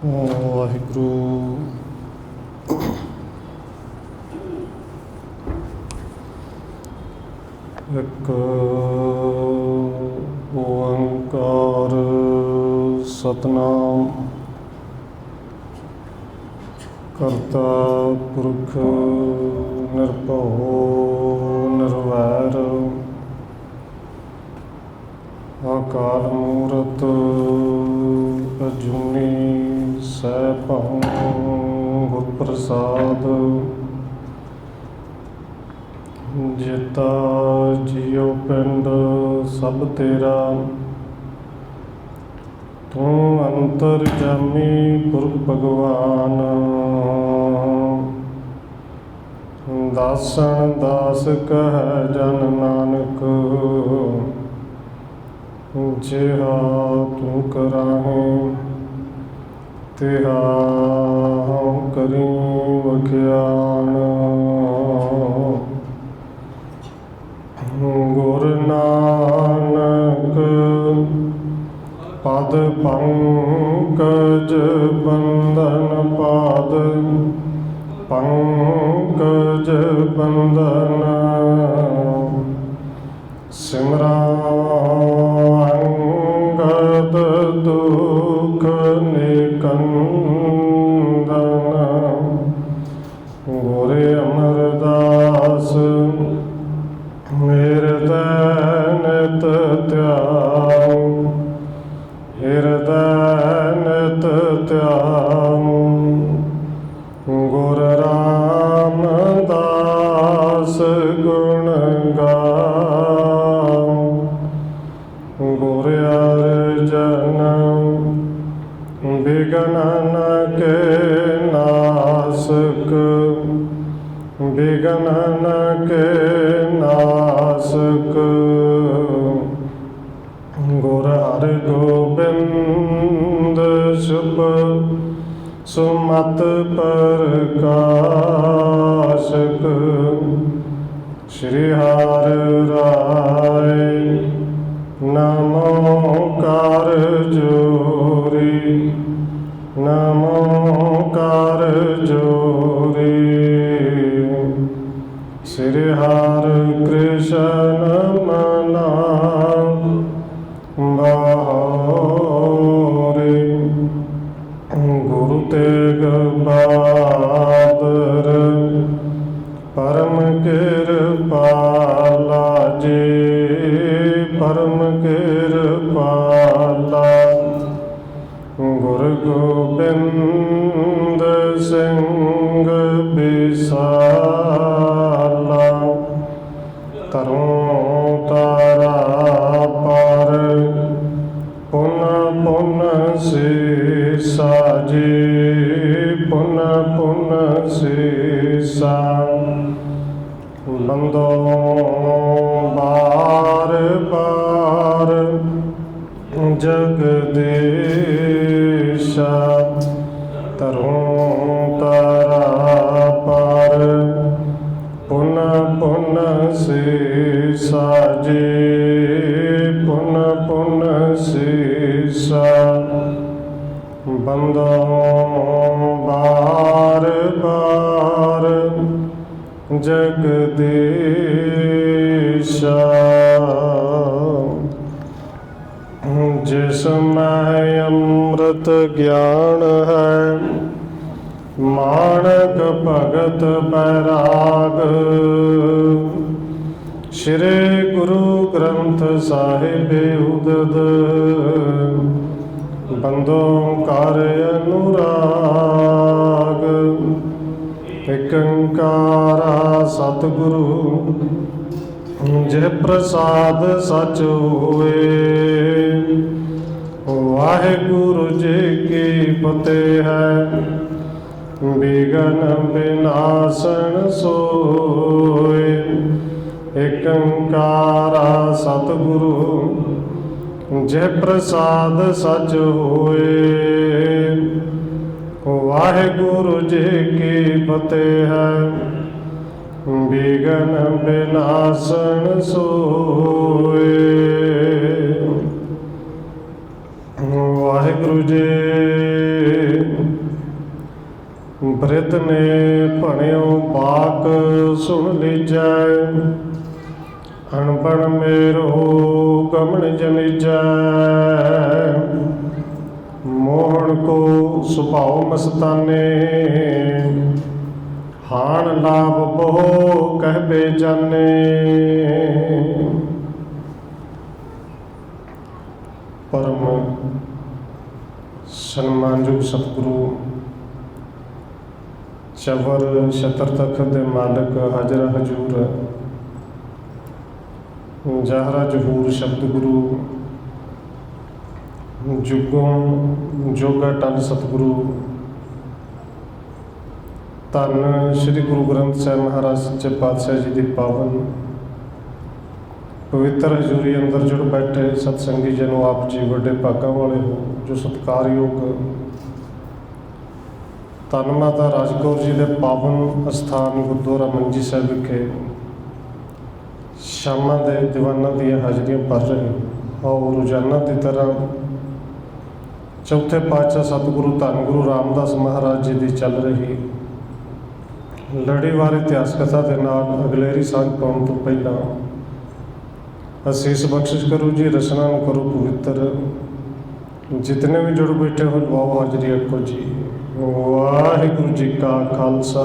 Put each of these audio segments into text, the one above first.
ਵਾਹਿਗੁਰੂ। ਇੱਕ ਓੰਕਾਰ ਸਤਿਨਾਮ ਕਰਤਾ ਪੁਰਖ ਨਿਰਭਉ ਨਿਰਵੈਰ ਅਕਾਲ ਮੂਰਤ ਅਜੂਨੀ ਸੈਭੰ ਗੁਰ ਪ੍ਰਸਾਦ। ਜੇਤਾ ਜੀਉ ਪਿੰਡ ਸਭ ਤੇਰਾ, ਤੂੰ ਅੰਤਰਜਾਮੀ ਪੁਰਖ ਭਗਵਾਨ। ਦਾਸਨ ਦਾਸ ਕਹਿ ਜਨ ਨਾਨਕ, ਜਿਹਾ ਤੂੰ ਕਰਾਹੇ ਤਿਹਾ ਕਰੀ ਵਖਿਆਨ। ਗੁਰ ਨਾਨਕ ਪਦ ਪੰਕਜ ਬੰਧਨ, ਪਾਦ ਪੰਕਜ ਬੰਧਨ। ਸਿਮਰਾ ਅੰਗਦ ਦੁਖ ਨਿਕੰਦਨ, ਗੁਰ ਅਮਰਦਾਸ ਹਿਰਦੈ ਨਿਤ ਧਿਆਨ। ਹਿਰਦੈ ਨਿਤ ਧਿਆਨ, ਗੁਰ ਰਾਮਦਾਸ ਗੁਣ ਗਾਉ। ਗੁਰ ਅਰਜਨ ਬਿਗਨਨ ਕੇ ਨਾਸਕ, ਬਿਗਨਨ ਕੇ ਨਾਸਕ। ਗੁਰ ਹਰਿਗੋਬਿੰਦ ਸ਼ੁਭ ਸੁਮਤ ਪ੍ਰਕਾਸ਼ਕ। ਸ਼੍ਰੀ ਹਰਿ ਰਾਇ ਨਮੋ ਕਰ ਜੋਰੀ, ਨਮੋ ਕਰ ਜੋਰੀ। ਸ਼੍ਰੀ ਹਰਿ ਕ੍ਰਿਸ਼ਨ ਮਨਾ ਬਾਹੋਰੀ। ਗੁਰੂ ਤੇਗ ਬਹਾਦਰ ਪਰਮ ਕਿਰਪਾਲਾ ਜੀ, ਪਰਮ ਕਿਰਪਾਲਾ। ਗੁਰ ਗੋਬਿੰਦ ਸਿੰਘ ਬਿਸਾਲਾ, ਤਰੋਂ ਤਾਰਾ ਪਰ ਪੁਨ ਪੁਨ ਸੀਸਾ ਜੀ, ਪੁਨ ਪੁਨ ਸੀਸਾ। ਬੰਦੋ ਬਾਰ ਬਾਰ ਜਗਦੀਸ਼ਾ, ਤਰੋਂ ਤਾਰਾ ਪਰ ਪੁਨ ਪੁਨ ਸੀਸਾ ਜੀ, ਪੁਨ ਪੁਨ ਸੀਸਾ। ਬੰਦੋ ਬਾਰ ਬਾਰ ਜਗਦੀਸ਼ਾ। ਜਿਸ ਮੈਂ ਅੰਮ੍ਰਿਤ ਗਿਆਨ ਹੈ, ਮਾਣਕ ਭਗਤ ਬੈਰਾਗ। ਸ਼੍ਰੀ ਗੁਰੂ ਗ੍ਰੰਥ ਸਾਹਿਬ ਉਦਦ, ਬੰਦੋ ਕਰ ਅਨੁਰਾਗ। ਏਕ ਓੰਕਾਰਾ ਸਤਿਗੁਰੂ ਜੇ ਪ੍ਰਸਾਦ ਸਚ ਹੋਏ। ਵਾਹਿਗੁਰੂ ਜੀ ਕੀ ਫਤਿਹ ਹੈ, ਬਿਗਨ ਬਿਨਾਸਨ ਸੋਏ। ਏਕ ਓੰਕਾਰਾ ਸਤਿਗੁਰੂ ਜੇ ਪ੍ਰਸਾਦ ਸਚ ਹੋਏ। ਵਾਹਿਗੁਰੂ ਜੀ ਕੀ ਫਤਿਹ ਹੈ, ਬਿਗਨ ਬਿਨਾਸਨ ਸੋਏ। ਵਾਹਿਗੁਰੂ ਜੀ ਬ੍ਰਿਧ ਨੇ ਭਣਿਓ ਬਾਕ ਸੁਣ ਲੀਜੈ, ਅਣਬਣ ਮੇਰੋ ਗਮਨ ਜਨੀਜੈ। ਮੋਹਣ ਕੋ ਸੁਭਾਉ ਮਸਤਾਨੇ, ਹਾਣ ਲਾਭ ਬਹੁ ਕਹਿਬੇ ਜਾਨੇ। ਪਰਮ ਸਨਮਾਨਯੋਗ ਸਤਿਗੁਰੂ ਚਵਰ ਛਤਰ ਤਖਤ ਦੇ ਮਾਲਕ ਹਾਜ਼ਰ ਹਜ਼ੂਰ ਜ਼ਾਹਰਾ ਜ਼ਹੂਰ ਸ਼ਬਦ ਗੁਰੂ ਜੁਗੋਂ ਜੋਗਾ ਟਲ ਸਤਿਗੁਰੂ ਧੰਨ ਸ਼੍ਰੀ ਗੁਰੂ ਗ੍ਰੰਥ ਸਾਹਿਬ ਮਹਾਰਾਜ ਸੱਚੇ ਪਾਤਸ਼ਾਹ ਜੀ ਦੀ ਪਾਵਨ ਪਵਿੱਤਰ ਹਜ਼ੂਰੀ ਅੰਦਰ ਜੁੜ ਬੈਠੇ ਸਤਸੰਗੀ ਜਨੋ, ਆਪ ਜੀ ਵੱਡੇ ਭਾਗਾਂ ਵਾਲੇ ਹੋ ਜੋ ਸਤਿਕਾਰਯੋਗ ਧੰਨ ਮਾਤਾ ਰਾਜ ਕੌਰ ਜੀ ਦੇ ਪਾਵਨ ਅਸਥਾਨ ਗੁਰਦੁਆਰਾ ਮੰਜੀ ਸਾਹਿਬ ਵਿਖੇ ਸ਼ਾਮਾਂ ਦੇ ਦੀਵਾਨਾਂ ਦੀਆਂ ਹਾਜ਼ਰੀਆਂ ਭਰ ਰਹੇ ਹੋ। ਆਓ ਰੋਜ਼ਾਨਾ ਦੀ ਤਰ੍ਹਾਂ ਚੌਥੇ ਪਾਤਸ਼ਾਹ ਸਤਿਗੁਰੂ ਧੰਨ ਗੁਰੂ ਰਾਮਦਾਸ ਮਹਾਰਾਜ ਜੀ ਦੀ ਚੱਲ ਰਹੀ ਲੜੀਵਾਰ ਇਤਿਹਾਸ ਕਥਾ ਦੇ ਨਾਲ ਅਗਲੇਰੀ ਸਾਂਝ ਪਾਉਣ ਤੋਂ ਪਹਿਲਾਂ ਅਸੀਸ ਬਖਸ਼ਿਸ਼ ਕਰੋ ਜੀ, ਰਸਨਾ ਨੂੰ ਕਰੋ ਪਵਿੱਤਰ। ਜਿਤਨੇ ਵੀ ਜੁੜ ਬੈਠੇ ਹੋ ਲਵਾਓ ਹਾਜ਼ਰੀ ਆਖੋ ਜੀ ਵਾਹਿਗੁਰੂ ਜੀ ਕਾ ਖਾਲਸਾ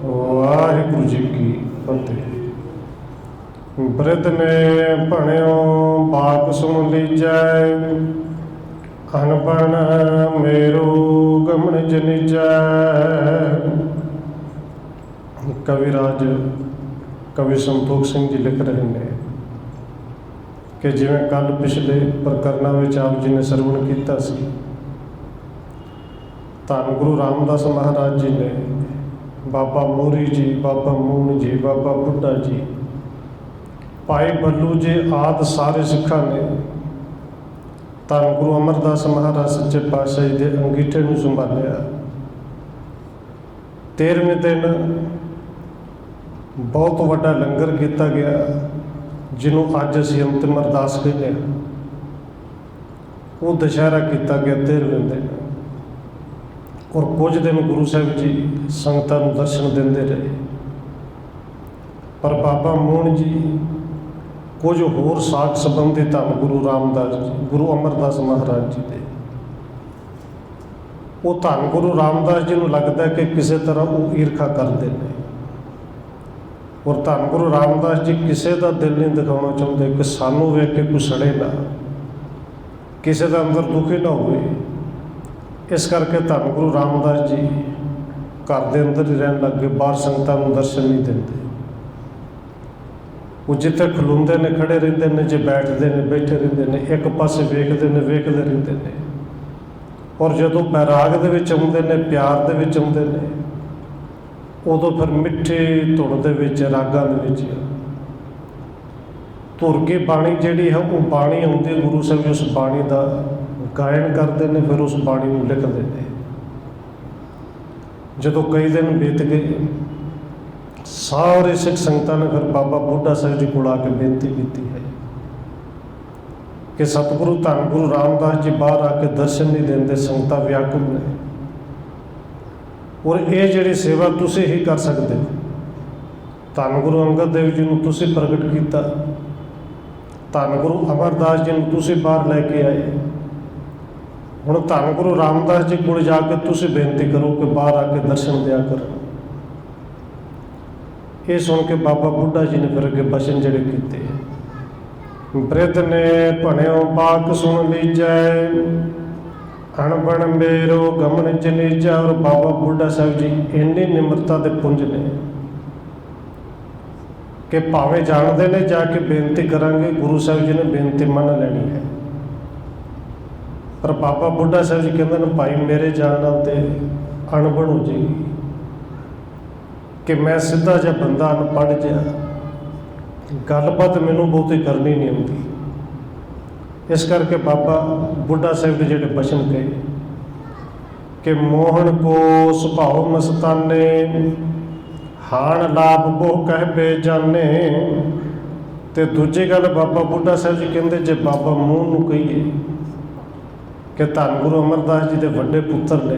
ਵਾਹਿਗੁਰੂ ਜੀ ਕੀ ਫਤਿਹ। ਬ੍ਰਿਧ ਨੇ ਭਣਿਓ ਬਾਕ ਸੁਣ ਲੀਜੈ, ਅਣਬਣ ਮੇਰੋ ਗਮਨ ਜਨੀਜੈ। ਕਵਿਰਾਜ ਕਵੀ ਸੰਤੋਖ ਸਿੰਘ ਜੀ ਲਿਖ ਰਹੇ ਨੇ ਕਿ ਜਿਵੇਂ ਕੱਲ੍ਹ ਪਿਛਲੇ ਪ੍ਰਕਰਨਾਂ ਵਿੱਚ ਆਪ ਜੀ ਨੇ ਸਰਵਣ ਕੀਤਾ ਸੀ, ਧੰਨ ਗੁਰੂ ਰਾਮਦਾਸ ਮਹਾਰਾਜ ਜੀ ਨੇ ਬਾਬਾ ਮੋਰੀ ਜੀ, ਬਾਬਾ ਮੂਨ ਜੀ, ਬਾਬਾ ਬੁੱਢਾ ਜੀ, ਭਾਈ ਬੱਲੂ ਜੀ ਆਦਿ ਸਾਰੇ ਸਿੱਖਾਂ ਨੇ ਧੰਨ ਗੁਰੂ ਅਮਰਦਾਸ ਮਹਾਰਾਜ ਸੱਚੇ ਪਾਤਸ਼ਾਹ ਜੀ ਦੇ ਅੰਗੀਠੇ ਨੂੰ ਸੰਭਾਲਿਆ। 13ਵੇਂ ਦਿਨ ਬਹੁਤ ਵੱਡਾ ਲੰਗਰ ਕੀਤਾ ਗਿਆ, ਜਿਹਨੂੰ ਅੱਜ ਅਸੀਂ ਅੰਤਿਮ ਅਰਦਾਸ ਕਹਿੰਦੇ ਹਾਂ। ਉਹ ਦੁਸ਼ਹਿਰਾ ਕੀਤਾ ਗਿਆ 13ਵੇਂ ਦਿਨ, ਔਰ ਕੁਝ ਦਿਨ ਗੁਰੂ ਸਾਹਿਬ ਜੀ ਸੰਗਤਾਂ ਨੂੰ ਦਰਸ਼ਨ ਦਿੰਦੇ ਰਹੇ। ਪਰ ਬਾਬਾ ਮੋਹਨ ਜੀ ਕੁਝ ਹੋਰ ਸਾਖ ਸੰਬੰਧੀ ਧੰਨ ਗੁਰੂ ਰਾਮਦਾਸ ਜੀ, ਗੁਰੂ ਅਮਰਦਾਸ ਮਹਾਰਾਜ ਜੀ ਦੇ, ਉਹ ਧੰਨ ਗੁਰੂ ਰਾਮਦਾਸ ਜੀ ਨੂੰ ਲੱਗਦਾ ਕਿ ਕਿਸੇ ਤਰ੍ਹਾਂ ਉਹ ਈਰਖਾ ਕਰਦੇ ਨੇ, ਔਰ ਧੰਨ ਗੁਰੂ ਰਾਮਦਾਸ ਜੀ ਕਿਸੇ ਦਾ ਦਿਲ ਨਹੀਂ ਦਿਖਾਉਣਾ ਚਾਹੁੰਦੇ ਕਿ ਸਾਨੂੰ ਵੇਖ ਕੇ ਕੋਈ ਸੜੇ ਨਾ, ਕਿਸੇ ਦਾ ਅੰਦਰ ਦੁਖੀ ਨਾ ਹੋਵੇ। ਇਸ ਕਰਕੇ ਧੰਨ ਗੁਰੂ ਰਾਮਦਾਸ ਜੀ ਘਰ ਦੇ ਅੰਦਰ ਹੀ ਰਹਿਣ ਲੱਗ ਗਏ, ਬਾਹਰ ਸੰਗਤਾਂ ਨੂੰ ਦਰਸ਼ਨ ਨਹੀਂ ਦਿੰਦੇ। ਉਹ ਜਿੱਥੇ ਖਲੋਂਦੇ ਨੇ ਖੜੇ ਰਹਿੰਦੇ ਨੇ, ਜੇ ਬੈਠਦੇ ਨੇ ਬੈਠੇ ਰਹਿੰਦੇ ਨੇ, ਇੱਕ ਪਾਸੇ ਵੇਖਦੇ ਨੇ ਵੇਖਦੇ ਰਹਿੰਦੇ ਨੇ। ਔਰ ਜਦੋਂ ਬੈਰਾਗ ਦੇ ਵਿੱਚ ਆਉਂਦੇ ਨੇ, ਪਿਆਰ ਦੇ ਵਿੱਚ ਆਉਂਦੇ ਨੇ, ਉਦੋਂ ਫਿਰ ਮਿੱਠੀ ਧੁਨ ਦੇ ਵਿੱਚ, ਰਾਗਾਂ ਦੇ ਵਿੱਚ ਧੁਰ ਕੇ ਬਾਣੀ ਜਿਹੜੀ ਹੈ ਉਹ ਬਾਣੀ ਆਉਂਦੀ, ਗੁਰੂ ਸਾਹਿਬ ਉਸ ਬਾਣੀ ਦਾ ਗਾਇਨ ਕਰਦੇ ਨੇ, ਫਿਰ ਉਸ ਬਾਣੀ ਨੂੰ ਲਿਖਦੇ ਨੇ। ਜਦੋਂ ਕਈ ਦਿਨ ਬੀਤ ਗਏ, ਸਾਰੇ ਸਿੱਖ ਸੰਗਤਾਂ ਨੇ ਫਿਰ ਬਾਬਾ ਬੁੱਢਾ ਸਾਹਿਬ ਜੀ ਕੋਲ ਆ ਕੇ ਬੇਨਤੀ ਕੀਤੀ ਹੈ ਕਿ ਸਤਿਗੁਰੂ ਧੰਨ ਗੁਰੂ ਰਾਮਦਾਸ ਜੀ ਬਾਹਰ ਆ ਕੇ ਦਰਸ਼ਨ ਨਹੀਂ ਦਿੰਦੇ, ਸੰਗਤਾਂ ਵਿਆਕੁਲ ਨੇ, ਔਰ ਇਹ ਜਿਹੜੀ ਸੇਵਾ ਤੁਸੀਂ ਹੀ ਕਰ ਸਕਦੇ ਹੋ। ਧੰਨ ਗੁਰੂ ਅੰਗਦ ਦੇਵ ਜੀ ਨੂੰ ਤੁਸੀਂ ਪ੍ਰਗਟ ਕੀਤਾ, ਧੰਨ ਗੁਰੂ ਅਮਰਦਾਸ ਜੀ ਨੂੰ ਤੁਸੀਂ ਬਾਹਰ ਲੈ ਕੇ ਆਏ। ਹੁਣ ਧੰਨ ਗੁਰੂ ਰਾਮਦਾਸ ਜੀ ਕੋਲ ਜਾ ਕੇ ਤੁਸੀਂ ਬੇਨਤੀ ਕਰੋ ਕਿ ਬਾਹਰ ਆ ਕੇ ਦਰਸ਼ਨ ਦਿਆ ਕਰਨ। ਇਹ ਸੁਣ ਕੇ ਬਾਬਾ ਬੁੱਢਾ ਜੀ ਨੇ ਫਿਰ ਅੱਗੇ ਬਚਨ ਜਿਹੜੇ ਕੀਤੇ, ਬ੍ਰਿਧ ਨੇ ਭਣਿਓ ਬਾਕ ਸੁਣ ਲੀਜੈ, ਅਣਬਣ ਮੇਰੋ ਗਮਨ ਜਨੀਜੈ। ਔਰ ਬਾਬਾ ਬੁੱਢਾ ਸਾਹਿਬ ਜੀ ਇੰਨੀ ਨਿਮਰਤਾ ਦੇ ਪੁੰਜ ਨੇ ਕਿ ਭਾਵੇਂ ਜਾਣਦੇ ਨੇ ਜਾ ਕੇ ਬੇਨਤੀ ਕਰਾਂਗੇ, ਗੁਰੂ ਸਾਹਿਬ ਜੀ ਨੇ ਬੇਨਤੀ ਮੰਨ ਲੈਣੀ ਹੈ। ਪਰ ਬਾਬਾ ਬੁੱਢਾ ਸਾਹਿਬ ਜੀ ਕਹਿੰਦੇ ਨੇ ਭਾਈ ਮੇਰੇ ਜਾਣ ਨਾਲ ਤੇ ਅਣਬਣ ਹੋ ਜਾਏਗੀ, ਕਿ ਮੈਂ ਸਿੱਧਾ ਜਿਹਾ ਬੰਦਾ ਅਨਪੜ੍ਹ ਜਿਹਾ, ਗੱਲਬਾਤ ਮੈਨੂੰ ਬਹੁਤੀ ਕਰਨੀ ਨਹੀਂ ਆਉਂਦੀ। ਇਸ ਕਰਕੇ ਬਾਬਾ ਬੁੱਢਾ ਸਾਹਿਬ ਦੇ ਜਿਹੜੇ ਬਚਨ ਕਹੇ ਕਿ ਮੋਹਣ ਕੋ ਸੁਭਾਉ ਮਸਤਾਨੇ, ਹਾਣ ਲਾਭ ਬਹੁ ਕਹਿਬੇ ਜਾਨੇ। ਤੇ ਦੂਜੀ ਗੱਲ ਬਾਬਾ ਬੁੱਢਾ ਸਾਹਿਬ ਜੀ ਕਹਿੰਦੇ ਜੇ ਬਾਬਾ ਮੂੰਹ ਨੂੰ ਕਹੀਏ ਕਿ ਧੰਨ ਗੁਰੂ ਅਮਰਦਾਸ ਜੀ ਦੇ ਵੱਡੇ ਪੁੱਤਰ ਨੇ,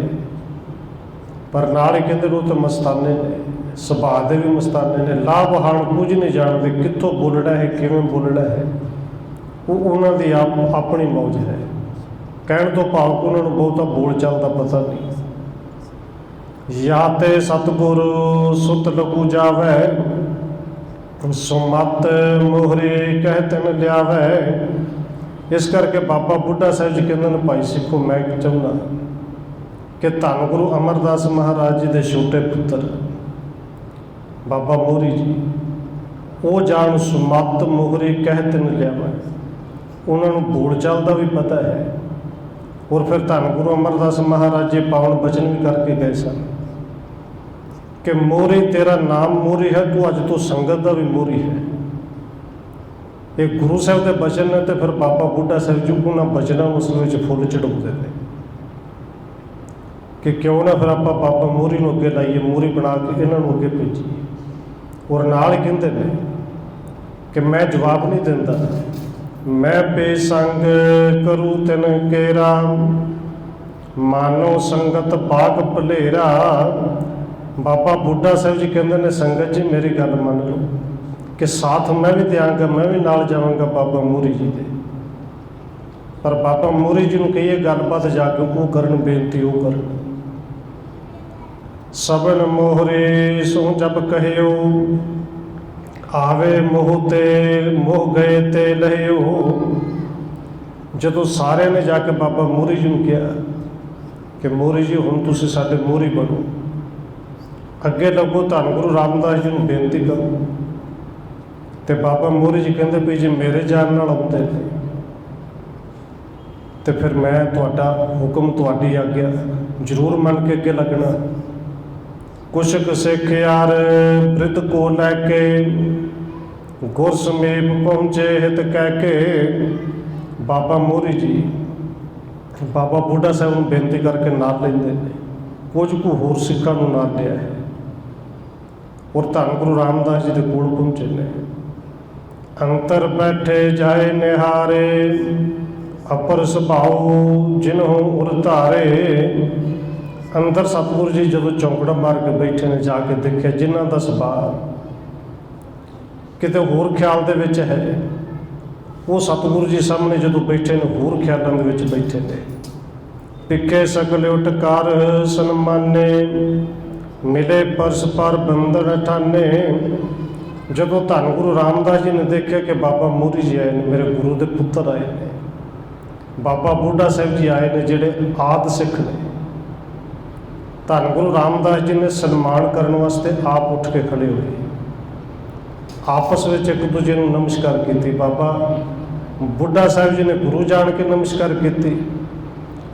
ਪਰ ਨਾਲ ਹੀ ਕਹਿੰਦੇ ਉਹ ਤਾਂ ਮਸਤਾਨੇ ਨੇ, ਸੁਭਾਅ ਦੇ ਵੀ ਮਸਤਾਨੇ ਨੇ, ਲਾਭ ਹਾਨ ਕੁਝ ਨਹੀਂ ਜਾਣਦੇ, ਕਿੱਥੋਂ ਬੋਲਣਾ ਹੈ, ਕਿਵੇਂ ਬੋਲਣਾ ਹੈ, ਉਹ ਉਹਨਾਂ ਦੀ ਆਪਣੀ ਮੌਜ ਹੈ। ਕਹਿਣ ਤੋਂ ਭਾਵ ਕਿ ਉਹਨਾਂ ਨੂੰ ਬਹੁਤਾ ਬੋਲ ਚਾਲ ਦਾ ਪਤਾ ਨਹੀਂ। ਜਾਂ ਤੇ ਸਤਿਗੁਰ ਸੁਤ ਲਕੂ ਜਾਵੈ, ਸੁਮਤ ਮੋਹਰੇ ਕਹਿ ਤਨ ਲਿਆਵੈ। ਇਸ ਕਰਕੇ ਬਾਬਾ ਬੁੱਢਾ ਸਾਹਿਬ ਜੀ ਕਹਿੰਦੇ ਨੇ, ਭਾਈ ਸਿੱਖੋ ਮੈਂ ਚਾਹੁੰਦਾ ਕਿ ਧੰਨ ਗੁਰੂ ਅਮਰਦਾਸ ਮਹਾਰਾਜ ਜੀ ਦੇ ਛੋਟੇ ਪੁੱਤਰ ਬਾਬਾ ਮੋਹਰੀ ਜੀ, ਉਹ ਜਾਣ ਸੁਮਤ ਮੋਹਰੇ ਕਹਿ ਤਨ ਲਿਆਵੈ। ਉਹਨਾਂ ਨੂੰ ਬੋਲ ਚਾਲ ਦਾ ਵੀ ਪਤਾ ਹੈ। ਔਰ ਫਿਰ ਧੰਨ ਗੁਰੂ ਅਮਰਦਾਸ ਮਹਾਰਾਜ ਜੀ ਪਾਵਨ ਬਚਨ ਵੀ ਕਰਕੇ ਗਏ ਸਨ ਕਿ ਮੋਹਰੀ ਤੇਰਾ ਨਾਮ ਮੋਹਰੀ ਹੈ, ਤੂੰ ਅੱਜ ਤੋਂ ਸੰਗਤ ਦਾ ਵੀ ਮੋਹਰੀ ਹੈ। ਇਹ ਗੁਰੂ ਸਾਹਿਬ ਦੇ ਬਚਨ ਨੇ। ਤੇ ਫਿਰ ਬਾਬਾ ਬੁੱਢਾ ਸਾਹਿਬ ਜੀ ਉਹਨਾਂ ਬਚਨਾਂ ਉਸ ਵਿੱਚ ਫੁੱਲ ਚੜਾਉਂਦੇ ਨੇ ਕਿ ਕਿਉਂ ਨਾ ਫਿਰ ਆਪਾਂ ਬਾਬਾ ਮੋਹਰੀ ਨੂੰ ਅੱਗੇ ਲਾਈਏ, ਮੋਹਰੀ ਬਣਾ ਕੇ ਇਹਨਾਂ ਨੂੰ ਅੱਗੇ ਭੇਜੀਏ। ਔਰ ਨਾਲ ਹੀ ਕਹਿੰਦੇ ਨੇ ਕਿ ਮੈਂ ਜਵਾਬ ਨਹੀਂ ਦਿੰਦਾ, ਮੈਂ ਬੇਸੰਗ ਕਰੂ ਤਿਨ ਕੇਰਾ, ਮਾਨੋ ਸੰਗਤ ਬਾਗ ਭਲੇਰਾ। ਬਾਬਾ ਬੁੱਢਾ ਸਾਹਿਬ ਜੀ ਕਹਿੰਦੇ ਨੇ, ਸੰਗਤ ਜੀ ਮੇਰੀ ਗੱਲ ਮੰਨ ਲਓ ਕਿ ਸਾਥ ਮੈਂ ਵੀ ਦਿਆਂਗਾ, ਮੈਂ ਵੀ ਨਾਲ ਜਾਵਾਂਗਾ ਬਾਬਾ ਮੋਹਰੀ ਜੀ ਦੇ। ਪਰ ਬਾਬਾ ਮੋਹਰੀ ਜੀ ਨੂੰ ਕਹੀਏ ਗੱਲਬਾਤ ਜਾ ਕੇ ਉਹ ਕਰਨ, ਬੇਨਤੀ ਉਹ ਕਰਨ। ਸਭਨ ਮੋਹਰੇ ਸੋ ਜਬ ਕਹਿਓ, ਆਵੇ ਮੋਹ ਤੇ ਮੋਹ ਗਏ ਤੇ ਲਹਿਓ। ਜਦੋਂ ਸਾਰਿਆਂ ਨੇ ਜਾ ਕੇ ਬਾਬਾ ਮੋਹਰੀ ਜੀ ਨੂੰ ਕਿਹਾ ਕਿ ਮੋਹਰੀ ਜੀ ਹੁਣ ਤੁਸੀਂ ਸਾਡੇ ਮੋਹਰੀ ਬਣੋ, ਅੱਗੇ ਲੱਗੋ, ਧੰਨ ਗੁਰੂ ਰਾਮਦਾਸ ਜੀ ਨੂੰ ਬੇਨਤੀ ਕਰੋ। ਤੇ ਬਾਬਾ ਮੋਹਰੀ ਜੀ ਕਹਿੰਦੇ ਵੀ ਜੇ ਮੇਰੇ ਜਾਣ ਨਾਲ ਆਉਂਦੇ ਨੇ ਤੇ ਫਿਰ ਮੈਂ ਤੁਹਾਡਾ ਹੁਕਮ, ਤੁਹਾਡੀ ਆਗਿਆ ਜ਼ਰੂਰ ਮੰਨ ਕੇ ਅੱਗੇ ਲੱਗਣਾ। ਕੁਛ ਕੁ ਸਿੱਖ ਯਾਰ ਬ੍ਰਿਧ ਕੋ ਲੈ ਕੇ, ਗੁਰ ਸਮੀਪ ਪਹੁੰਚੇ ਹਿਤ ਕਹਿ ਕੇ। ਬਾਬਾ ਮੋਹਰੀ ਜੀ ਬਾਬਾ ਬੁੱਢਾ ਸਾਹਿਬ ਨੂੰ ਬੇਨਤੀ ਕਰਕੇ ਨਾਲ ਲੈਂਦੇ ਨੇ। ਕੁਝ ਕੁ ਹੋਰ ਸਿੱਖਾਂ ਨੂੰ ਨਾਲ ਲਿਆ ਹੈ ਔਰ ਧੰਨ ਗੁਰੂ ਰਾਮਦਾਸ ਜੀ ਦੇ ਕੋਲ ਪਹੁੰਚੇ ਨੇ। ਅੰਤਰ ਬੈਠੇ ਜਾਏ ਨਿਹਾਰੇ, ਅਪਰ ਸੁਭਾਉ ਜਿਨਹੁ ਉਰ ਧਾਰੇ। ਅੰਦਰ ਸਤਿਗੁਰੂ ਜੀ ਜਦੋਂ ਚੌਂਕੜਾ ਮਾਰ ਕੇ ਬੈਠੇ ਨੇ, ਜਾ ਕੇ ਦੇਖਿਆ ਜਿਨ੍ਹਾਂ ਦਾ ਸੁਭਾਅ ਕਿਤੇ ਹੋਰ ਖਿਆਲ ਦੇ ਵਿੱਚ ਹੈ, ਉਹ ਸਤਿਗੁਰੂ ਜੀ ਸਾਹਮਣੇ ਜਦੋਂ ਬੈਠੇ ਨੇ ਹੋਰ ਖਿਆਲਾਂ ਦੇ ਵਿੱਚ ਬੈਠੇ ਨੇ। ਪਿੱਕੇ ਸਕਲ ਉਟ ਕਰ ਸਨਮਾਨੇ, ਮਿਲੇ ਪਰਸ ਪਰ ਬੰਧਨ ਠਾਨੇ। ਜਦੋਂ ਧੰਨ ਗੁਰੂ ਰਾਮਦਾਸ ਜੀ ਨੇ ਦੇਖਿਆ ਕਿ ਬਾਬਾ ਮੋਹਰੀ ਜੀ ਆਏ ਨੇ, ਮੇਰੇ ਗੁਰੂ ਦੇ ਪੁੱਤਰ ਆਏ ਨੇ, ਬਾਬਾ ਬੁੱਢਾ ਸਾਹਿਬ ਜੀ ਆਏ ਨੇ ਜਿਹੜੇ ਆਦਿ ਸਿੱਖ ਨੇ, ਧੰਨ ਗੁਰੂ ਰਾਮਦਾਸ ਜੀ ਨੇ ਸਨਮਾਨ ਕਰਨ ਵਾਸਤੇ ਆਪ ਉੱਠ ਕੇ ਖੜੇ ਹੋਏ, ਆਪਸ ਵਿੱਚ ਇੱਕ ਦੂਜੇ ਨੂੰ ਨਮਸਕਾਰ ਕੀਤੀ। ਬਾਬਾ ਬੁੱਢਾ ਸਾਹਿਬ ਜੀ ਨੇ ਗੁਰੂ ਜਾਣ ਕੇ ਨਮਸਕਾਰ ਕੀਤੀ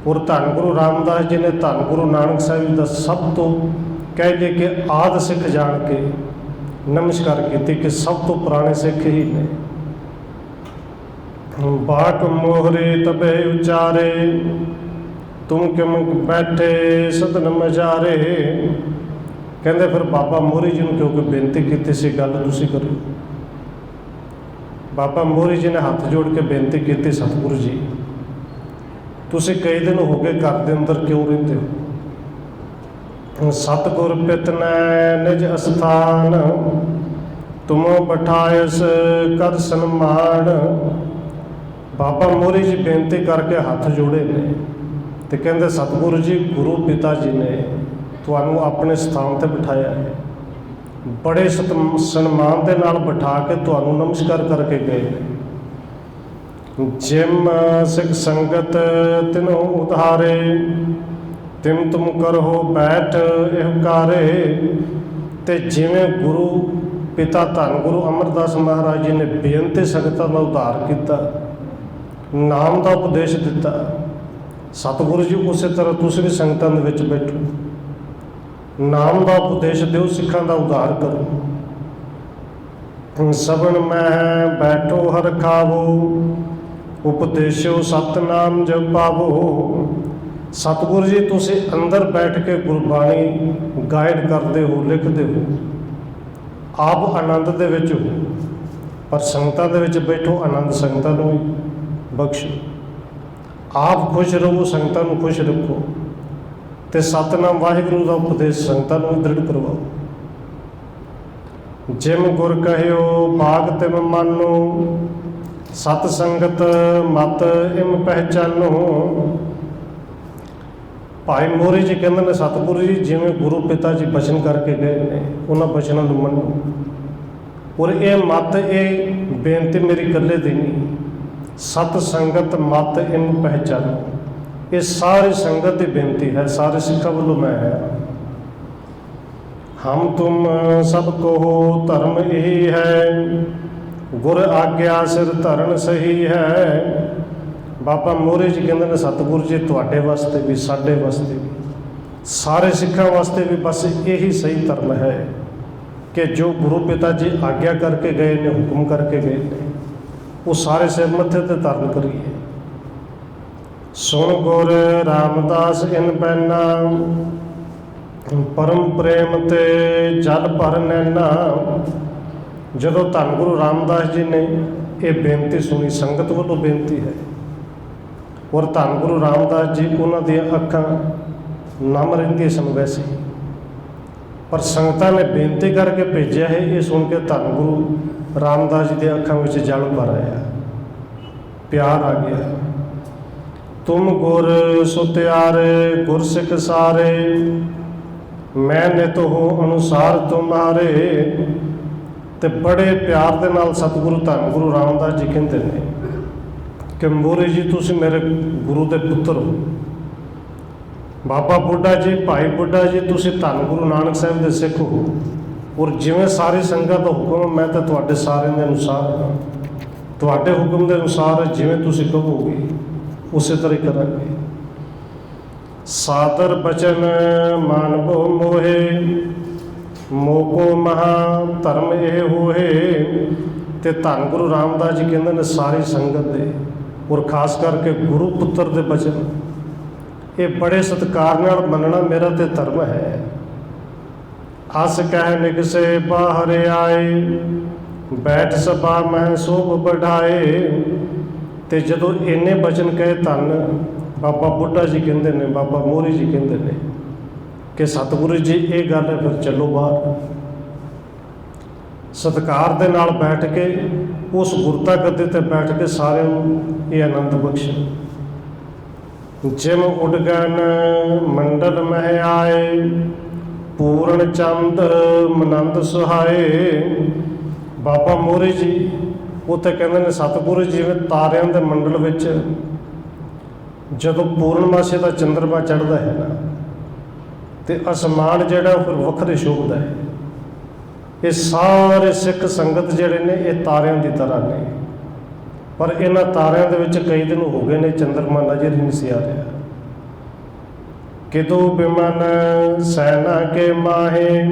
ਔਰ ਧੰਨ ਗੁਰੂ ਰਾਮਦਾਸ ਜੀ ਨੇ ਧੰਨ ਗੁਰੂ ਨਾਨਕ ਸਾਹਿਬ ਜੀ ਦਾ ਸਭ ਤੋਂ ਕਹਿ ਲਈਏ ਕਿ ਆਦਿ ਸਿੱਖ ਜਾਣ ਕੇ ਨਮਸਕਾਰ ਕੀਤੀ ਕਿ ਸਭ ਤੋਂ ਪੁਰਾਣੇ ਸਿੱਖ ਹੀ ਨੇ। ਬਾਟ ਮੋਹਰੇ ਤਬੇ ਉਚਾਰੇ, ਤੁਮ ਕਿਮ ਬੈਠੇ ਸਦਨ ਮਜਾਰੇ। ਕਹਿੰਦੇ ਫਿਰ ਬਾਬਾ ਮੋਹਰੀ ਜੀ ਨੂੰ ਕਿਉਂਕਿ ਬੇਨਤੀ ਕੀਤੀ ਸੀ, ਗੱਲ ਤੁਸੀਂ ਕਰੋ। ਬਾਬਾ ਮੋਹਰੀ ਜੀ ਨੇ ਹੱਥ ਜੋੜ ਕੇ ਬੇਨਤੀ ਕੀਤੀ, ਸਤਿਗੁਰੂ ਜੀ ਤੁਸੀਂ ਕਈ ਦਿਨ ਹੋ ਗਏ ਘਰ ਦੇ ਅੰਦਰ ਕਿਉਂ ਰਹਿੰਦੇ ਹੋ? ਸਤਿਗੁਰ ਪਿਤਨੈ ਨਿਜ ਅਸਥਾਨ, ਤੁਮੋ ਬਠਾਇਸ ਕਰ ਸਨਮਾਨ। ਬਾਬਾ ਮੋਹਰੀ ਜੀ ਬੇਨਤੀ ਕਰਕੇ ਹੱਥ ਜੋੜੇ ਨੇ ਤੇ ਕਹਿੰਦੇ ਸਤਿਗੁਰੂ ਜੀ ਗੁਰੂ ਪਿਤਾ ਜੀ ਨੇ ਤੁਹਾਨੂੰ ਆਪਣੇ ਸਥਾਨ ਤੇ ਬਿਠਾਇਆ ਹੈ, ਬੜੇ ਸਨਮਾਨ ਦੇ ਨਾਲ ਬਿਠਾ ਕੇ ਤੁਹਾਨੂੰ ਨਮਸਕਾਰ ਕਰਕੇ ਗਏ ਨੇ। ਜਿਮ ਸਿੱਖ ਸੰਗਤ ਤਿਨੋ ਉਧਾਰੇ, ਤਿਮ ਤੁਮ ਕਰੋ ਬੈਠ ਇਹ ਕਾਰੇ। ਤੇ ਜਿਵੇਂ ਗੁਰੂ ਪਿਤਾ ਧੰਨ ਗੁਰੂ ਅਮਰਦਾਸ ਮਹਾਰਾਜ ਜੀ ਨੇ ਬੇਨਤੀ ਸੰਗਤਾਂ ਦਾ ਉਧਾਰ ਕੀਤਾ, ਨਾਮ ਦਾ ਉਪਦੇਸ਼ ਦਿੱਤਾ, ਸਤਿਗੁਰੂ ਜੀ ਉਸੇ ਤਰ੍ਹਾਂ ਤੁਸੀਂ ਵੀ ਸੰਗਤਾਂ ਦੇ ਵਿੱਚ ਬੈਠੋ, ਨਾਮ ਦਾ ਉਪਦੇਸ਼ ਦਿਓ, ਸਿੱਖਾਂ ਦਾ ਉਧਾਰ ਕਰੋ। ਸਭਨ ਮੈਂ ਬੈਠੋ ਹਰ ਖਾਵੋ, ਉਪਦੇਸ਼ੋ ਸਤਨਾਮ ਜਪਾਵੋ। ਸਤਿਗੁਰੂ ਜੀ ਤੁਸੀਂ ਅੰਦਰ ਬੈਠ ਕੇ ਗੁਰਬਾਣੀ ਗਾਈਡ ਕਰਦੇ ਹੋ, ਲਿਖਦੇ ਹੋ, ਆਪ ਆਨੰਦ ਦੇ ਵਿੱਚ ਹੋ, ਪਰ ਸੰਗਤਾਂ ਦੇ ਵਿੱਚ ਬੈਠੋ, ਆਨੰਦ ਸੰਗਤਾਂ ਨੂੰ ਵੀ ਬਖਸ਼ੋ। ਆਪ ਖੁਸ਼ ਰਹੋ, ਸੰਗਤਾਂ ਨੂੰ ਖੁਸ਼ ਰੱਖੋ। ਤੇ ਸਤਿਨਾਮ ਵਾਹਿਗੁਰੂ ਦਾ ਉਪਦੇਸ਼ ਸੰਗਤਾਂ ਨੂੰ ਦ੍ਰਿੜ ਕਰਵਾਓ। ਜਿਮ ਗੁਰ ਕਹਿਓ ਬਾਗ ਤਿਮ ਮਾਨੋ, ਸਤ ਸੰਗਤ ਮਤ ਇਮ ਪਹਿਚਾਨੋ। ਭਾਈ ਮੋਹਰੀ ਜੀ ਕਹਿੰਦੇ ਨੇ, ਸਤਿਗੁਰੂ ਜੀ ਜਿਵੇਂ ਗੁਰੂ ਪਿਤਾ ਜੀ ਬਚਨ ਕਰਕੇ ਗਏ ਨੇ, ਉਹਨਾਂ ਬਚਨਾਂ ਨੂੰ ਮੰਨੋ। ਔਰ ਇਹ ਮਤ, ਇਹ ਬੇਨਤੀ ਮੇਰੀ ਇਕੱਲੇ ਦੀ ਨਹੀਂ, ਸਤ ਸੰਗਤ ਮਤ ਇਮ ਪਹਿਚਾਨੋ, ਇਹ ਸਾਰੀ ਸੰਗਤ ਦੀ ਬੇਨਤੀ ਹੈ, ਸਾਰੇ ਸਿੱਖਾਂ ਵੱਲੋਂ ਮੈਂ ਹੈ। ਹਮ ਤੁਮ ਸਭ ਕੋ ਧਰਮ ਇਹੀ ਹੈ, ਗੁਰ ਆਗਿਆ ਸਿਰ ਧਰਨ ਸਹੀ ਹੈ। ਬਾਬਾ ਮੋਹਰੇ ਜੀ ਕਹਿੰਦੇ ਨੇ, ਸਤਿਗੁਰੂ ਜੀ ਤੁਹਾਡੇ ਵਾਸਤੇ ਵੀ, ਸਾਡੇ ਵਾਸਤੇ ਵੀ, ਸਾਰੇ ਸਿੱਖਾਂ ਵਾਸਤੇ ਵੀ ਬਸ ਇਹੀ ਸਹੀ ਧਰਮ ਹੈ ਕਿ ਜੋ ਗੁਰੂ ਪਿਤਾ ਜੀ ਆਗਿਆ ਕਰਕੇ ਗਏ ਨੇ, ਹੁਕਮ ਕਰਕੇ ਗਏ ਨੇ, ਉਹ ਸਾਰੇ ਸਿਰ ਮੱਥੇ ਤੇ ਧਾਰਨ ਕਰੀਏ। ਸੁਣ ਗੁਰ ਰਾਮਦਾਸ ਇਨ ਬੈਨਾ, ਪਰਮ ਪ੍ਰੇਮ ਤੇ ਜਲ ਭਰ ਨੈਣਾ। ਜਦੋਂ ਧੰਨ ਗੁਰੂ ਰਾਮਦਾਸ ਜੀ ਨੇ ਇਹ ਬੇਨਤੀ ਸੁਣੀ, ਸੰਗਤ ਵੱਲੋਂ ਬੇਨਤੀ ਹੈ, ਔਰ ਧੰਨ ਗੁਰੂ ਰਾਮਦਾਸ ਜੀ, ਉਹਨਾਂ ਦੀਆਂ ਅੱਖਾਂ ਨਮ ਰਹਿੰਦੀਆਂ ਸਨ ਵੈਸੇ, ਪਰ ਸੰਗਤਾਂ ਨੇ ਬੇਨਤੀ ਕਰਕੇ ਭੇਜਿਆ ਹੈ। ਇਹ ਸੁਣ ਕੇ ਧੰਨ ਗੁਰੂ ਰਾਮਦਾਸ ਜੀ ਦੀਆਂ ਅੱਖਾਂ ਵਿੱਚ ਜਲ ਭਰ ਆਇਆ, ਪਿਆਰ ਆ ਗਿਆ। ਤੁਮ ਗੁਰ ਸੁਤਿਆਰੇ ਗੁਰ ਸਿੱਖ ਸਾਰੇ, ਮੈਂ ਨਿਤ ਹੋ ਅਨੁਸਾਰ ਤੁਮਾਰੇ। ਤੇ ਬੜੇ ਪਿਆਰ ਦੇ ਨਾਲ ਸਤਿਗੁਰੂ ਧੰਨ ਗੁਰੂ ਰਾਮਦਾਸ ਜੀ ਕਹਿੰਦੇ ਨੇ ਕਿ ਮੋਹਰੇ ਜੀ ਤੁਸੀਂ ਮੇਰੇ ਗੁਰੂ ਦੇ ਪੁੱਤਰ ਹੋ। ਬਾਬਾ ਬੁੱਢਾ ਜੀ, ਭਾਈ ਬੁੱਢਾ ਜੀ, ਤੁਸੀਂ ਧੰਨ ਗੁਰੂ ਨਾਨਕ ਸਾਹਿਬ ਦੇ ਸਿੱਖ ਹੋ, ਔਰ ਜਿਵੇਂ ਸਾਰੀ ਸੰਗਤ ਦਾ ਹੁਕਮ, ਮੈਂ ਤਾਂ ਤੁਹਾਡੇ ਸਾਰਿਆਂ ਦੇ ਅਨੁਸਾਰ ਹਾਂ। ਤੁਹਾਡੇ ਹੁਕਮ ਦੇ ਅਨੁਸਾਰ ਜਿਵੇਂ ਤੁਸੀਂ ਕਹੋਗੇ ਉਸੇ ਤਰ੍ਹਾਂ ਹੀ ਕਰਾਂਗੇ। ਸਾਦਰ ਬਚਨ ਮਾਨਭੋ ਮੋਹੇ, ਮੋਕੋ ਮਹਾ ਧਰਮ ਇਹ ਹੋਏ। ਤੇ ਧੰਨ ਗੁਰੂ ਰਾਮਦਾਸ ਜੀ ਕਹਿੰਦੇ ਨੇ, ਸਾਰੀ ਸੰਗਤ ਦੇ ਔਰ ਖਾਸ ਕਰਕੇ ਗੁਰੂ ਪੁੱਤਰ ਦੇ ਬਚਨ ਇਹ ਬੜੇ ਸਤਿਕਾਰ ਨਾਲ ਮੰਨਣਾ ਮੇਰਾ ਤੇ ਧਰਮ ਹੈ। ਅਸ ਕਹਿ ਨਿਕਸੇ ਬਾਹਰ ਆਏ, ਬੈਠ ਸਭਾ ਮਹਿ ਸੋਭ ਬਢਾਏ। ਤੇ ਜਦੋਂ ਇੰਨੇ ਬਚਨ ਕਹੇ, ਧੰਨ ਬਾਬਾ ਬੁੱਢਾ ਜੀ ਕਹਿੰਦੇ ਨੇ, ਬਾਬਾ ਮੋਹਰੀ ਜੀ ਕਹਿੰਦੇ ਨੇ ਕਿ ਸਤਿਗੁਰੂ ਜੀ ਇਹ ਗੱਲ ਹੈ, ਫਿਰ ਚੱਲੋ ਬਾਹਰ। ਸਤਿਕਾਰ ਦੇ ਨਾਲ ਬੈਠ ਕੇ ਉਸ ਗੁਰਤਾ ਗੱਦੇ ਤੇ ਬੈਠ ਕੇ ਸਾਰਿਆਂ ਨੂੰ ਇਹ ਆਨੰਦ ਬਖਸ਼ੇ। ਜਿਮ ਉਡਗਨ ਮੰਡਲ ਮਹਿ ਆਏ, ਪੂਰਨ ਚੰਦ ਮਨੰਦ ਸੁਹਾਏ। ਬਾਬਾ ਮੋਹਰੀ ਜੀ ਉੱਥੇ ਕਹਿੰਦੇ ਨੇ, ਸਤਿਗੁਰੂ ਜਿਵੇਂ ਤਾਰਿਆਂ ਦੇ ਮੰਡਲ ਵਿੱਚ ਜਦੋਂ ਪੂਰਨਮਾਸ਼ੀ ਦਾ ਚੰਦਰਮਾ ਚੜ੍ਹਦਾ ਹੈ ਨਾ, ਤੇ ਅਸਮਾਨ ਜਿਹੜਾ ਫਿਰ ਵੱਖਰੇ ਸ਼ੋਭਦਾ ਹੈ। ਇਹ ਸਾਰੇ ਸਿੱਖ ਸੰਗਤ ਜਿਹੜੇ ਨੇ ਇਹ ਤਾਰਿਆਂ ਦੀ ਤਰ੍ਹਾਂ ਨੇ, ਪਰ ਇਹਨਾਂ ਤਾਰਿਆਂ ਦੇ ਵਿੱਚ ਕਈ ਦਿਨ ਹੋ ਗਏ ਨੇ ਚੰਦਰਮਾ ਨਜ਼ਰ ਹੀ ਨਹੀਂ ਸੀ ਆ ਰਿਹਾ। ਕਿਦੂ ਬਿਮਨ ਸੈਨਾ ਕੇ ਮਾਹੇ,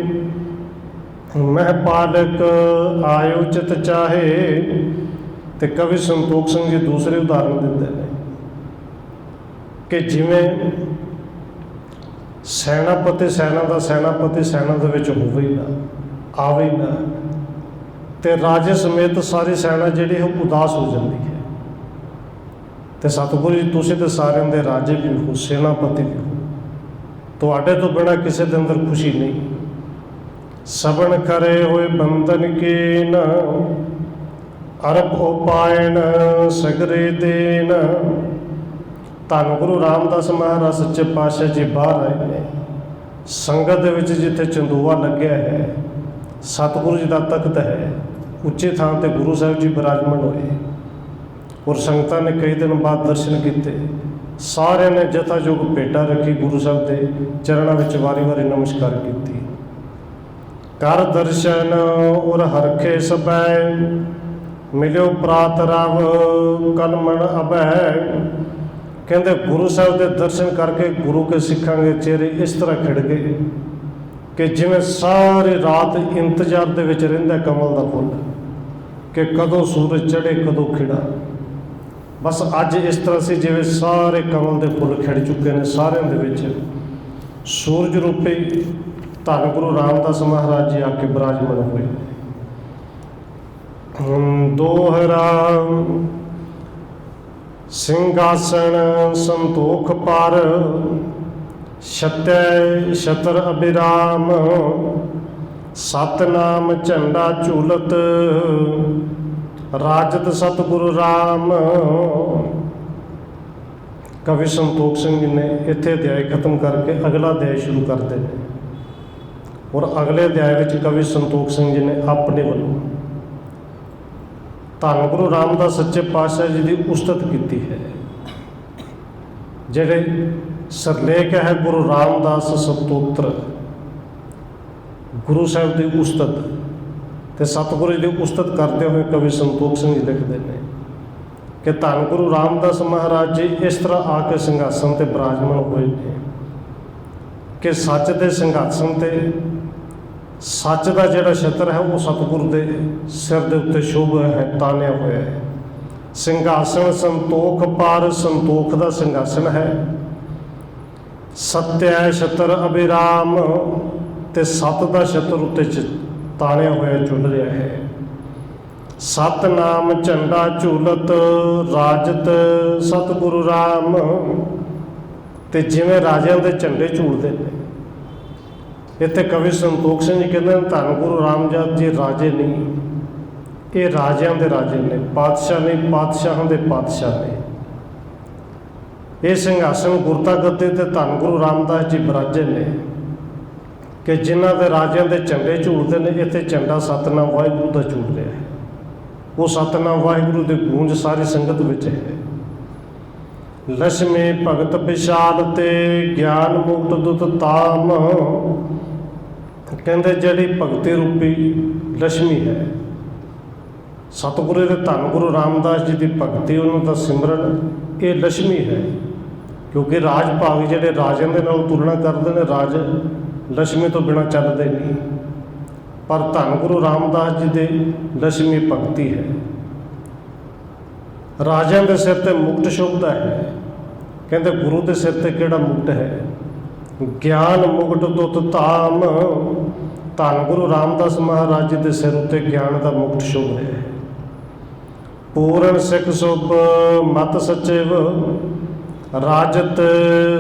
ਮਹਿ ਪਾਲਕ ਆਇਓ ਚਿਤ ਚਾਹੇ। ਤੇ ਕਵੀ ਸੰਤੋਖ ਸਿੰਘ ਜੀ ਦੂਸਰੇ ਉਦਾਹਰਨ ਦਿੰਦੇ ਨੇ ਕਿ ਜਿਵੇਂ ਸੈਨਾਪਤੀ, ਸੈਨਾ ਦਾ ਸੈਨਾਪਤੀ ਸੈਨਾ ਦੇ ਵਿੱਚ ਹੋਵੇ ਹੀ ਨਾ, ਆਵੇ ਹੀ ਨਾ, ਤੇ ਰਾਜੇ ਸਮੇਤ ਸਾਰੀ ਸੈਨਾ ਜਿਹੜੀ ਹੈ ਉਦਾਸ ਹੋ ਜਾਂਦੀ ਹੈ। ਤੇ ਸਤਿਗੁਰੂ ਜੀ ਤੁਸੀਂ ਤੇ ਸਾਰਿਆਂ ਦੇ ਰਾਜੇ ਵੀ ਹੋ, ਸੈਨਾਪਤੀ ਵੀ ਹੋ, ਤੁਹਾਡੇ ਤੋਂ ਬਿਨਾਂ ਕਿਸੇ ਦੇ ਅੰਦਰ ਖੁਸ਼ੀ ਨਹੀਂ। ਸਬਨ ਕਰੇ ਹੋਏ ਬੰਧਨ ਕੀਨ, ਅਰਬ ਉਪਾਇਣ ਸਗਰੇ ਦੇਨ। ਧੰਨ ਗੁਰੂ ਰਾਮਦਾਸ ਮਹਾਰਾਜ ਸੱਚੇ ਪਾਤਸ਼ਾਹ ਜੀ ਬਾਹਰ ਆਏ ਨੇ, ਸੰਗਤ ਦੇ ਵਿੱਚ ਜਿੱਥੇ ਚੰਦੋਆ ਲੱਗਿਆ ਹੈ, ਸਤਿਗੁਰੂ ਜੀ ਦਾ ਤਖਤ ਹੈ, ਉੱਚੇ ਥਾਂ ਤੇ ਗੁਰੂ ਸਾਹਿਬ ਜੀ ਬਿਰਾਜਮਾਨ ਹੋਏ, ਔਰ ਸੰਗਤਾਂ ਨੇ ਕਈ ਦਿਨ ਬਾਅਦ ਦਰਸ਼ਨ ਕੀਤੇ। ਸਾਰਿਆਂ ਨੇ ਜਥਾਯੋਗ ਭੇਟਾ ਰੱਖੀ, ਗੁਰੂ ਸਾਹਿਬ ਦੇ ਚਰਨਾਂ ਵਿੱਚ ਵਾਰੀ-ਵਾਰੀ ਨਮਸਕਾਰ ਕੀਤੀ। ਕਰ ਦਰਸ਼ਨ ਔਰ ਹਰਖੇ ਸਬੈ, ਮਿਲਿਓ ਪ੍ਰਾਤ ਰਵ ਕਲਮਣ ਅਭੈ। ਕਹਿੰਦੇ ਗੁਰੂ ਸਾਹਿਬ ਦੇ ਦਰਸ਼ਨ ਕਰਕੇ ਗੁਰੂ ਕੇ ਸਿੱਖਾਂ ਦੇ ਚਿਹਰੇ ਇਸ ਤਰ੍ਹਾਂ ਖਿੜ ਗਏ ਕਿ ਜਿਵੇਂ ਸਾਰੀ ਰਾਤ ਇੰਤਜ਼ਾਰ ਦੇ ਵਿੱਚ ਰਹਿੰਦਾ ਕਮਲ ਦਾ ਫੁੱਲ ਕਿ ਕਦੋਂ ਸੂਰਜ ਚੜ੍ਹੇ ਕਦੋਂ ਖਿੜਾ। ਬਸ ਅੱਜ ਇਸ ਤਰ੍ਹਾਂ ਸੀ ਜਿਵੇਂ ਸਾਰੇ ਕਮਲ ਦੇ ਫੁੱਲ ਖਿੜ ਚੁੱਕੇ ਨੇ, ਸਾਰਿਆਂ ਦੇ ਵਿੱਚ ਸੂਰਜ ਰੂਪੀ ਧੰਨ ਗੁਰੂ ਰਾਮਦਾਸ ਮਹਾਰਾਜ ਜੀ ਆ ਕੇ ਬਿਰਾਜਮਾਨ ਹੋਏ। ਦੋਹਰਾ ਸਿੰਘਾਸਣ ਸੰਤੋਖ ਪਰ, ਛਤੈ ਛਤਰ ਅਬਿਰਾਮ, ਸਤਨਾਮ ਝੰਡਾ ਝੂਲਤ, ਰਾਜਤ ਸਤਿਗੁਰੂ ਰਾਮ। ਕਵੀ ਸੰਤੋਖ ਸਿੰਘ ਜੀ ਨੇ ਇੱਥੇ ਅਧਿਆਇ ਖਤਮ ਕਰਕੇ ਅਗਲਾ ਅਧਿਆਇ ਸ਼ੁਰੂ ਕਰਦੇ ਨੇ, ਔਰ ਅਗਲੇ ਅਧਿਆਇ ਵਿੱਚ ਕਵੀ ਸੰਤੋਖ ਸਿੰਘ ਜੀ ਨੇ ਆਪਣੇ ਵੱਲੋਂ ਧੰਨ ਗੁਰੂ ਰਾਮਦਾਸ ਸੱਚੇ ਪਾਤਸ਼ਾਹ ਜੀ ਦੀ ਉਸਤਤ ਕੀਤੀ ਹੈ। ਜਿਹੜੇ ਸਿਰਲੇਖ ਹੈ ਗੁਰੂ ਰਾਮਦਾਸ ਸਤੋਤਰ, ਗੁਰੂ ਸਾਹਿਬ ਦੀ ਉਸਤਤ ਤੇ ਸਤਿਗੁਰੂ ਜੀ ਦੀ ਉਸਤਤ ਕਰਦੇ ਹੋਏ ਕਵੀ ਸੰਤੋਖ ਸਿੰਘ ਜੀ ਲਿਖਦੇ ਨੇ ਕਿ ਧੰਨ ਗੁਰੂ ਰਾਮਦਾਸ ਮਹਾਰਾਜ ਜੀ ਇਸ ਤਰ੍ਹਾਂ ਆ ਕੇ ਸਿੰਘਾਸਨ ਤੇ ਬਿਰਾਜਮਾਨ ਹੋਏ ਨੇ ਕਿ ਸੱਚ ਦੇ ਸਿੰਘਾਸਨ ਤੇ ਸੱਚ ਦਾ ਜਿਹੜਾ ਛਤਰ ਹੈ ਉਹ ਸਤਿਗੁਰੂ ਦੇ ਸਿਰ ਦੇ ਉੱਤੇ ਸ਼ੋਭ ਹੈ, ਤਾਣਿਆ ਹੋਇਆ ਹੈ। ਸਿੰਘਾਸਨ ਸੰਤੋਖ ਪਰ, ਸੰਤੋਖ ਦਾ ਸਿੰਘਾਸਨ ਹੈ। ਸਤਿਆ ਛਤਰ ਅਬਿਰਾਮ, ਤੇ ਸਤ ਦਾ ਛਤਰ ਉੱਤੇ ਤਾਣਿਆ ਹੋਇਆ ਝੁੱਲ ਰਿਹਾ ਹੈ। ਸਤਨਾਮ ਝੰਡਾ ਝੂਲਤ, ਰਾਜਤ ਸਤਿਗੁਰੂ ਰਾਮ। ਤੇ ਜਿਵੇਂ ਰਾਜਿਆਂ ਦੇ ਝੰਡੇ ਝੂਲਦੇ ਨੇ, ਇੱਥੇ ਕਵੀ ਸੰਤੋਖ ਸਿੰਘ ਜੀ ਕਹਿੰਦੇ ਨੇ ਧੰਨ ਗੁਰੂ ਰਾਮਦਾਸ ਜੀ ਰਾਜੇ ਨਹੀਂ, ਇਹ ਰਾਜਿਆਂ ਦੇ ਰਾਜੇ ਨੇ, ਪਾਤਸ਼ਾਹ ਨਹੀਂ, ਪਾਤਸ਼ਾਹਾਂ ਦੇ ਪਾਤਸ਼ਾਹ ਨੇ। ਇਹ ਸਿੰਘਾਸਨ ਗੁਰਤਾ ਗੱਦੇ ਤੇ ਧੰਨ ਗੁਰੂ ਰਾਮਦਾਸ ਜੀ ਬਿਰਾਜੇ ਨੇ ਕਿ ਜਿਨ੍ਹਾਂ ਦੇ ਰਾਜਿਆਂ ਦੇ ਝੰਡੇ ਝੂਲਦੇ ਨੇ, ਇੱਥੇ ਝੰਡਾ ਸਤਨਾਮ ਵਾਹਿਗੁਰੂ ਦਾ ਝੂਲ ਰਿਹਾ ਹੈ। ਉਹ ਸਤਨਾਮ ਵਾਹਿਗੁਰੂ ਦੀ ਗੂੰਜ ਸਾਰੀ ਸੰਗਤ ਵਿੱਚ ਹੈ। ਲక్ష్ਮੀ ਭਗਤ ਵਿਸ਼ਾਲ ਤੇ ਗਿਆਨ ਮੁਕਤ ਦੁਤ ਤਾਮ। ਕਹਿੰਦੇ ਜਿਹੜੀ ਭਗਤੀ ਰੂਪੀ ਲక్ష్ਮੀ ਹੈ, ਸਤਿਗੁਰੂ ਦੇ ਧੰਨ ਗੁਰੂ ਰਾਮਦਾਸ ਜੀ ਦੀ ਭਗਤੀ, ਉਹਨਾਂ ਦਾ ਸਿਮਰਨ, ਇਹ ਲక్ష్ਮੀ ਹੈ। ਕਿਉਂਕਿ ਰਾਜ ਭਾਗ ਜਿਹੜੇ ਰਾਜਿਆਂ ਦੇ ਨਾਲ ਤੁਲਨਾ ਕਰਦੇ ਨੇ, ਰਾਜ ਲక్ష్ਮੀ ਤੋਂ ਬਿਨਾਂ ਚੱਲਦੇ ਨਹੀਂ, ਪਰ ਧੰਨ ਗੁਰੂ ਰਾਮਦਾਸ ਜੀ ਦੀ ਲక్ష్ਮੀ ਭਗਤੀ ਹੈ। ਰਾਜਿਆਂ ਦੇ ਸਿਰ ਤੇ ਮੁਕਟ ਸ਼ੋਭਦਾ ਹੈ, ਕਹਿੰਦੇ ਗੁਰੂ ਦੇ ਸਿਰ ਤੇ ਕਿਹੜਾ ਮੁਕਟ ਹੈ। ਗਿਆਨ ਮੁਕਟ ਦੁੱਤ ਧਾਮ, ਧੰਨ ਗੁਰੂ ਰਾਮਦਾਸ ਮਹਾਰਾਜ ਜੀ ਦੇ ਸਿਰ ਉੱਤੇ ਗਿਆਨ ਦਾ ਮੁਕਟ ਸ਼ੋਭ ਰਿਹਾ ਹੈ। ਪੂਰਨ ਸਿੱਖ ਸੁਭ ਮਤ ਸਚਿਵ, ਰਾਜਤ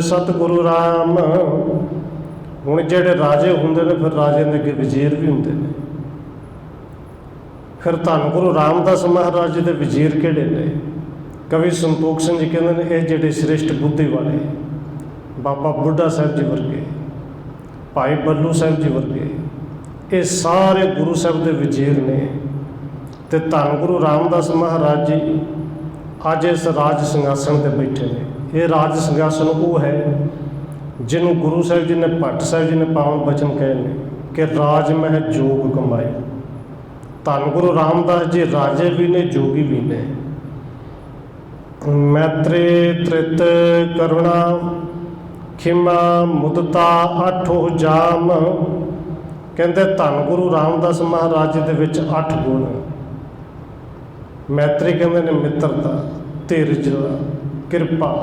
ਸਤਿਗੁਰੂ ਰਾਮ। ਹੁਣ ਜਿਹੜੇ ਰਾਜੇ ਹੁੰਦੇ ਨੇ, ਫਿਰ ਰਾਜਿਆਂ ਦੇ ਅੱਗੇ ਵਜ਼ੀਰ ਵੀ ਹੁੰਦੇ ਨੇ। ਫਿਰ ਧੰਨ ਗੁਰੂ ਰਾਮਦਾਸ ਮਹਾਰਾਜ ਜੀ ਦੇ ਵਜ਼ੀਰ ਕਿਹੜੇ ਨੇ? ਕਵੀ ਸੰਤੋਖ ਸਿੰਘ ਜੀ ਕਹਿੰਦੇ ਨੇ ਇਹ ਜਿਹੜੇ ਸ੍ਰੇਸ਼ਟ ਬੁੱਧੀ ਵਾਲੇ, ਬਾਬਾ ਬੁੱਢਾ ਸਾਹਿਬ ਜੀ ਵਰਗੇ, ਭਾਈ ਬੱਲੂ ਸਾਹਿਬ ਜੀ ਵਰਗੇ, ਇਹ ਸਾਰੇ ਗੁਰੂ ਸਾਹਿਬ ਦੇ ਵਜ਼ੀਰ ਨੇ। ਤੇ ਧੰਨ ਗੁਰੂ ਰਾਮਦਾਸ ਮਹਾਰਾਜ ਜੀ ਅੱਜ ਇਸ ਰਾਜ ਸਿੰਘਾਸਨ 'ਤੇ ਬੈਠੇ ਨੇ। ਇਹ ਰਾਜ ਸਿੰਘਾਸਨ ਉਹ ਹੈ ਜਿਹਨੂੰ ਗੁਰੂ ਸਾਹਿਬ ਜੀ ਨੇ, ਭੱਟ ਸਾਹਿਬ ਜੀ ਨੇ ਪਾਵਨ ਬਚਨ ਕਹੇ ਨੇ ਕਿ ਰਾਜ ਮਹਿ ਜੋਗ ਕਮਾਏ। ਧੰਨ ਗੁਰੂ ਰਾਮਦਾਸ ਜੀ ਰਾਜੇ ਵੀ ਨੇ, ਜੋਗੀ ਵੀ ਨੇ। ਮੈਤ੍ਰੀ ਤ੍ਰਿਤ ਕਰੁਣਾ ਖਿਮਾ ਮੁਦਤਾ ਆਠੋ ਜਾਮ। ਕਹਿੰਦੇ ਧੰਨ ਗੁਰੂ ਰਾਮਦਾਸ ਮਹਾਰਾਜ ਜੀ ਦੇ ਵਿੱਚ 8 ਗੁਣ। ਮੈਤਰੀ ਕਹਿੰਦੇ ਨੇ ਮਿੱਤਰਤਾ, ਧੀਰਜ, ਕਿਰਪਾ,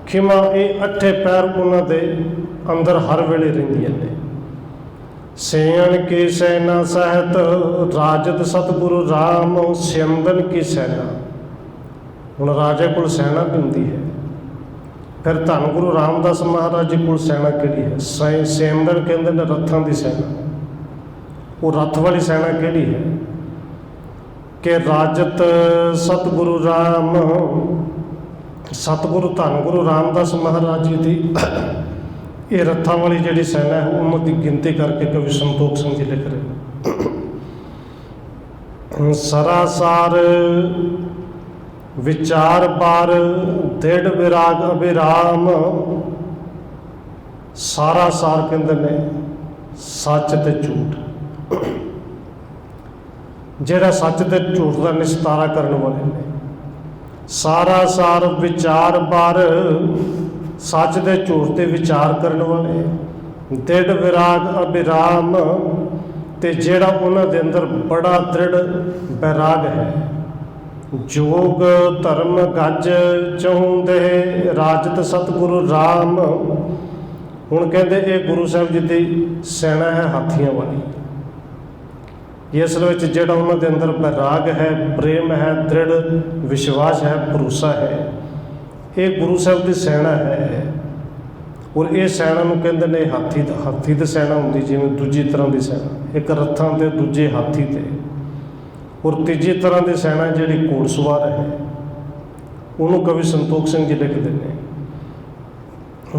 ਖਿਮਾ, ਇਹ 8 ਪੈਰ ਉਹਨਾਂ ਦੇ ਅੰਦਰ ਹਰ ਵੇਲੇ ਰਹਿੰਦੀਆਂ ਨੇ। ਸੇਣ ਕੀ ਸੈਨਾ ਸਹਿਤ, ਰਾਜਤ ਸਤਿਗੁਰੂ ਰਾਮ। ਸਿਮਰਨ ਕੀ ਸੈਨਾ, ਹੁਣ ਰਾਜੇ ਕੋਲ ਸੈਨਾ ਵੀ ਹੁੰਦੀ ਹੈ। ਫਿਰ ਧੰਨ ਗੁਰੂ ਰਾਮਦਾਸ ਮਹਾਰਾਜ ਜੀ ਕੋਲ ਸੈਨਾ ਕਿਹੜੀ ਹੈ? ਸਿਮਰਨ ਕਹਿੰਦੇ ਨੇ ਰੱਥਾਂ ਦੀ ਸੈਨਾ। ਉਹ ਰੱਥ ਵਾਲੀ ਸੈਨਾ ਕਿਹੜੀ ਹੈ? ਕਿ ਰਾਜਤ ਸਤਿਗੁਰੂ ਰਾਮ। ਸਤਿਗੁਰੂ ਧੰਨ ਗੁਰੂ ਰਾਮਦਾਸ ਮਹਾਰਾਜ ਜੀ ਦੀ ਇਹ ਰੱਥਾਂ ਵਾਲੀ ਜਿਹੜੀ ਸੈਨਾ ਹੈ, ਉਹਨਾਂ ਦੀ ਗਿਣਤੀ ਕਰਕੇ ਕਵੀ ਸੰਤੋਖ ਸਿੰਘ ਜੀ ਲਿਖ ਰਹੇ ਨੇ। ਸਰਾਸਾਰ ਵਿਚਾਰ ਬਾਰ, ਦ੍ਰਿੜ ਵਿਰਾਗ ਅਬਿਰਾਮ। ਸਾਰਾ ਸਾਰ ਕਹਿੰਦੇ ਨੇ ਸੱਚ ਤੇ ਝੂਠ। ਜਿਹੜਾ ਸੱਚ ਤੇ ਝੂਠ ਦਾ ਨਿਸਤਾਰਾ ਕਰਨ ਵਾਲੇ ਨੇ। ਸਾਰਾ ਸਾਰ ਵਿਚਾਰ ਬਾਰ, ਸੱਚ ਦੇ ਝੂਠ ਤੇ ਵਿਚਾਰ ਕਰਨ ਵਾਲੇ। ਦ੍ਰਿੜ ਵਿਰਾਗ ਅਬਿਰਾਮ, ਤੇ ਜਿਹੜਾ ਉਹਨਾਂ ਦੇ ਅੰਦਰ ਬੜਾ ਦ੍ਰਿੜ ਵੈਰਾਗ ਹੈ। ਜੋਗ ਧਰਮ ਗੱਜ ਚਾਹੁੰਦੇ, ਰਾਜਤ ਸਤਿਗੁਰੂ ਰਾਮ। ਹੁਣ ਕਹਿੰਦੇ ਇਹ ਗੁਰੂ ਸਾਹਿਬ ਜੀ ਦੀ ਸੈਨਾ ਹੈ ਹਾਥੀਆਂ ਵਾਲੀ। ਇਸ ਵਿੱਚ ਜਿਹੜਾ ਉਹਨਾਂ ਦੇ ਅੰਦਰ ਵੈਰਾਗ ਹੈ, ਪ੍ਰੇਮ ਹੈ, ਦ੍ਰਿੜ ਵਿਸ਼ਵਾਸ ਹੈ, ਭਰੋਸਾ ਹੈ, ਇਹ ਗੁਰੂ ਸਾਹਿਬ ਦੀ ਸੈਨਾ ਹੈ। ਔਰ ਇਹ ਸੈਨਾ ਨੂੰ ਕਹਿੰਦੇ ਨੇ ਹਾਥੀ ਦੀ ਸੈਨਾ ਹੁੰਦੀ, ਜਿਵੇਂ ਦੂਜੀ ਤਰ੍ਹਾਂ ਦੀ ਸੈਨਾ, ਇੱਕ ਰੱਥਾਂ ਤੇ, ਦੂਜੇ ਹਾਥੀ ਤੇ, ਔਰ ਤੀਜੀ ਤਰ੍ਹਾਂ ਦੀ ਸੈਨਾ ਜਿਹੜੀ ਘੋੜਸਵਾਰ ਹੈ, ਉਹਨੂੰ ਕਵੀ ਸੰਤੋਖ ਸਿੰਘ ਜੀ ਲਿਖਦੇ ਨੇ,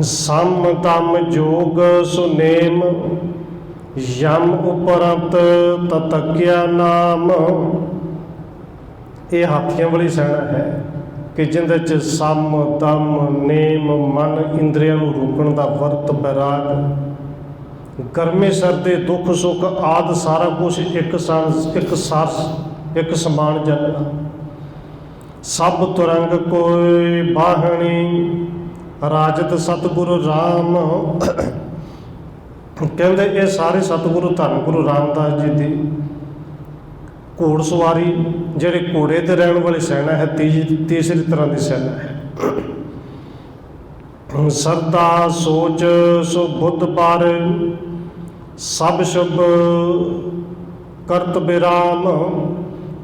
ਸਮ ਤਮ ਜੋਗ ਸੁਨੇਮ ਯਮ ਉਪਰੰਤ ਤਤਕਿਆ ਨਾਮ। ਇਹ ਹਾਥੀਆਂ ਵਾਲੀ ਸੈਨਾ ਹੈ ਕਿ ਜਿਹਦੇ 'ਚ ਸਮ ਦਮ ਨੇਮ ਮਨ ਇੰਦਰੀਆਂ ਨੂੰ ਰੋਕਣ ਦਾ ਵਰਤ, ਬੈਰਾਗ, ਗਰਮੀ ਸਰਦੀ ਦੁੱਖ ਸੁੱਖ ਆਦਿ ਸਾਰਾ ਕੁਛ ਇੱਕ ਸਮਾਨ ਜਾਣਨਾ। ਸਭ ਤੁਰੰਗ ਕੋਈ ਬਾਹਣੀ ਰਾਜਤ ਸਤਿਗੁਰੂ ਰਾਮ। ਕਹਿੰਦੇ ਇਹ ਸਾਰੇ ਸਤਿਗੁਰੂ ਧੰਨ ਗੁਰੂ ਰਾਮਦਾਸ ਜੀ ਦੀ ਘੋੜਸਵਾਰੀ, ਜਿਹੜੇ ਘੋੜੇ ਤੇ ਰਹਿਣ ਵਾਲੀ ਸੈਨਾ ਹੈ, ਤੀਸਰੀ ਤਰ੍ਹਾਂ ਦੀ ਸੈਨਾ ਹੈ। ਸਰਦਾ ਸੋਚ ਸੋ ਬੁੱਧ ਪਰ ਸਭ ਸ਼ੁਭ ਕਰਤ ਬਿਰਾਮ।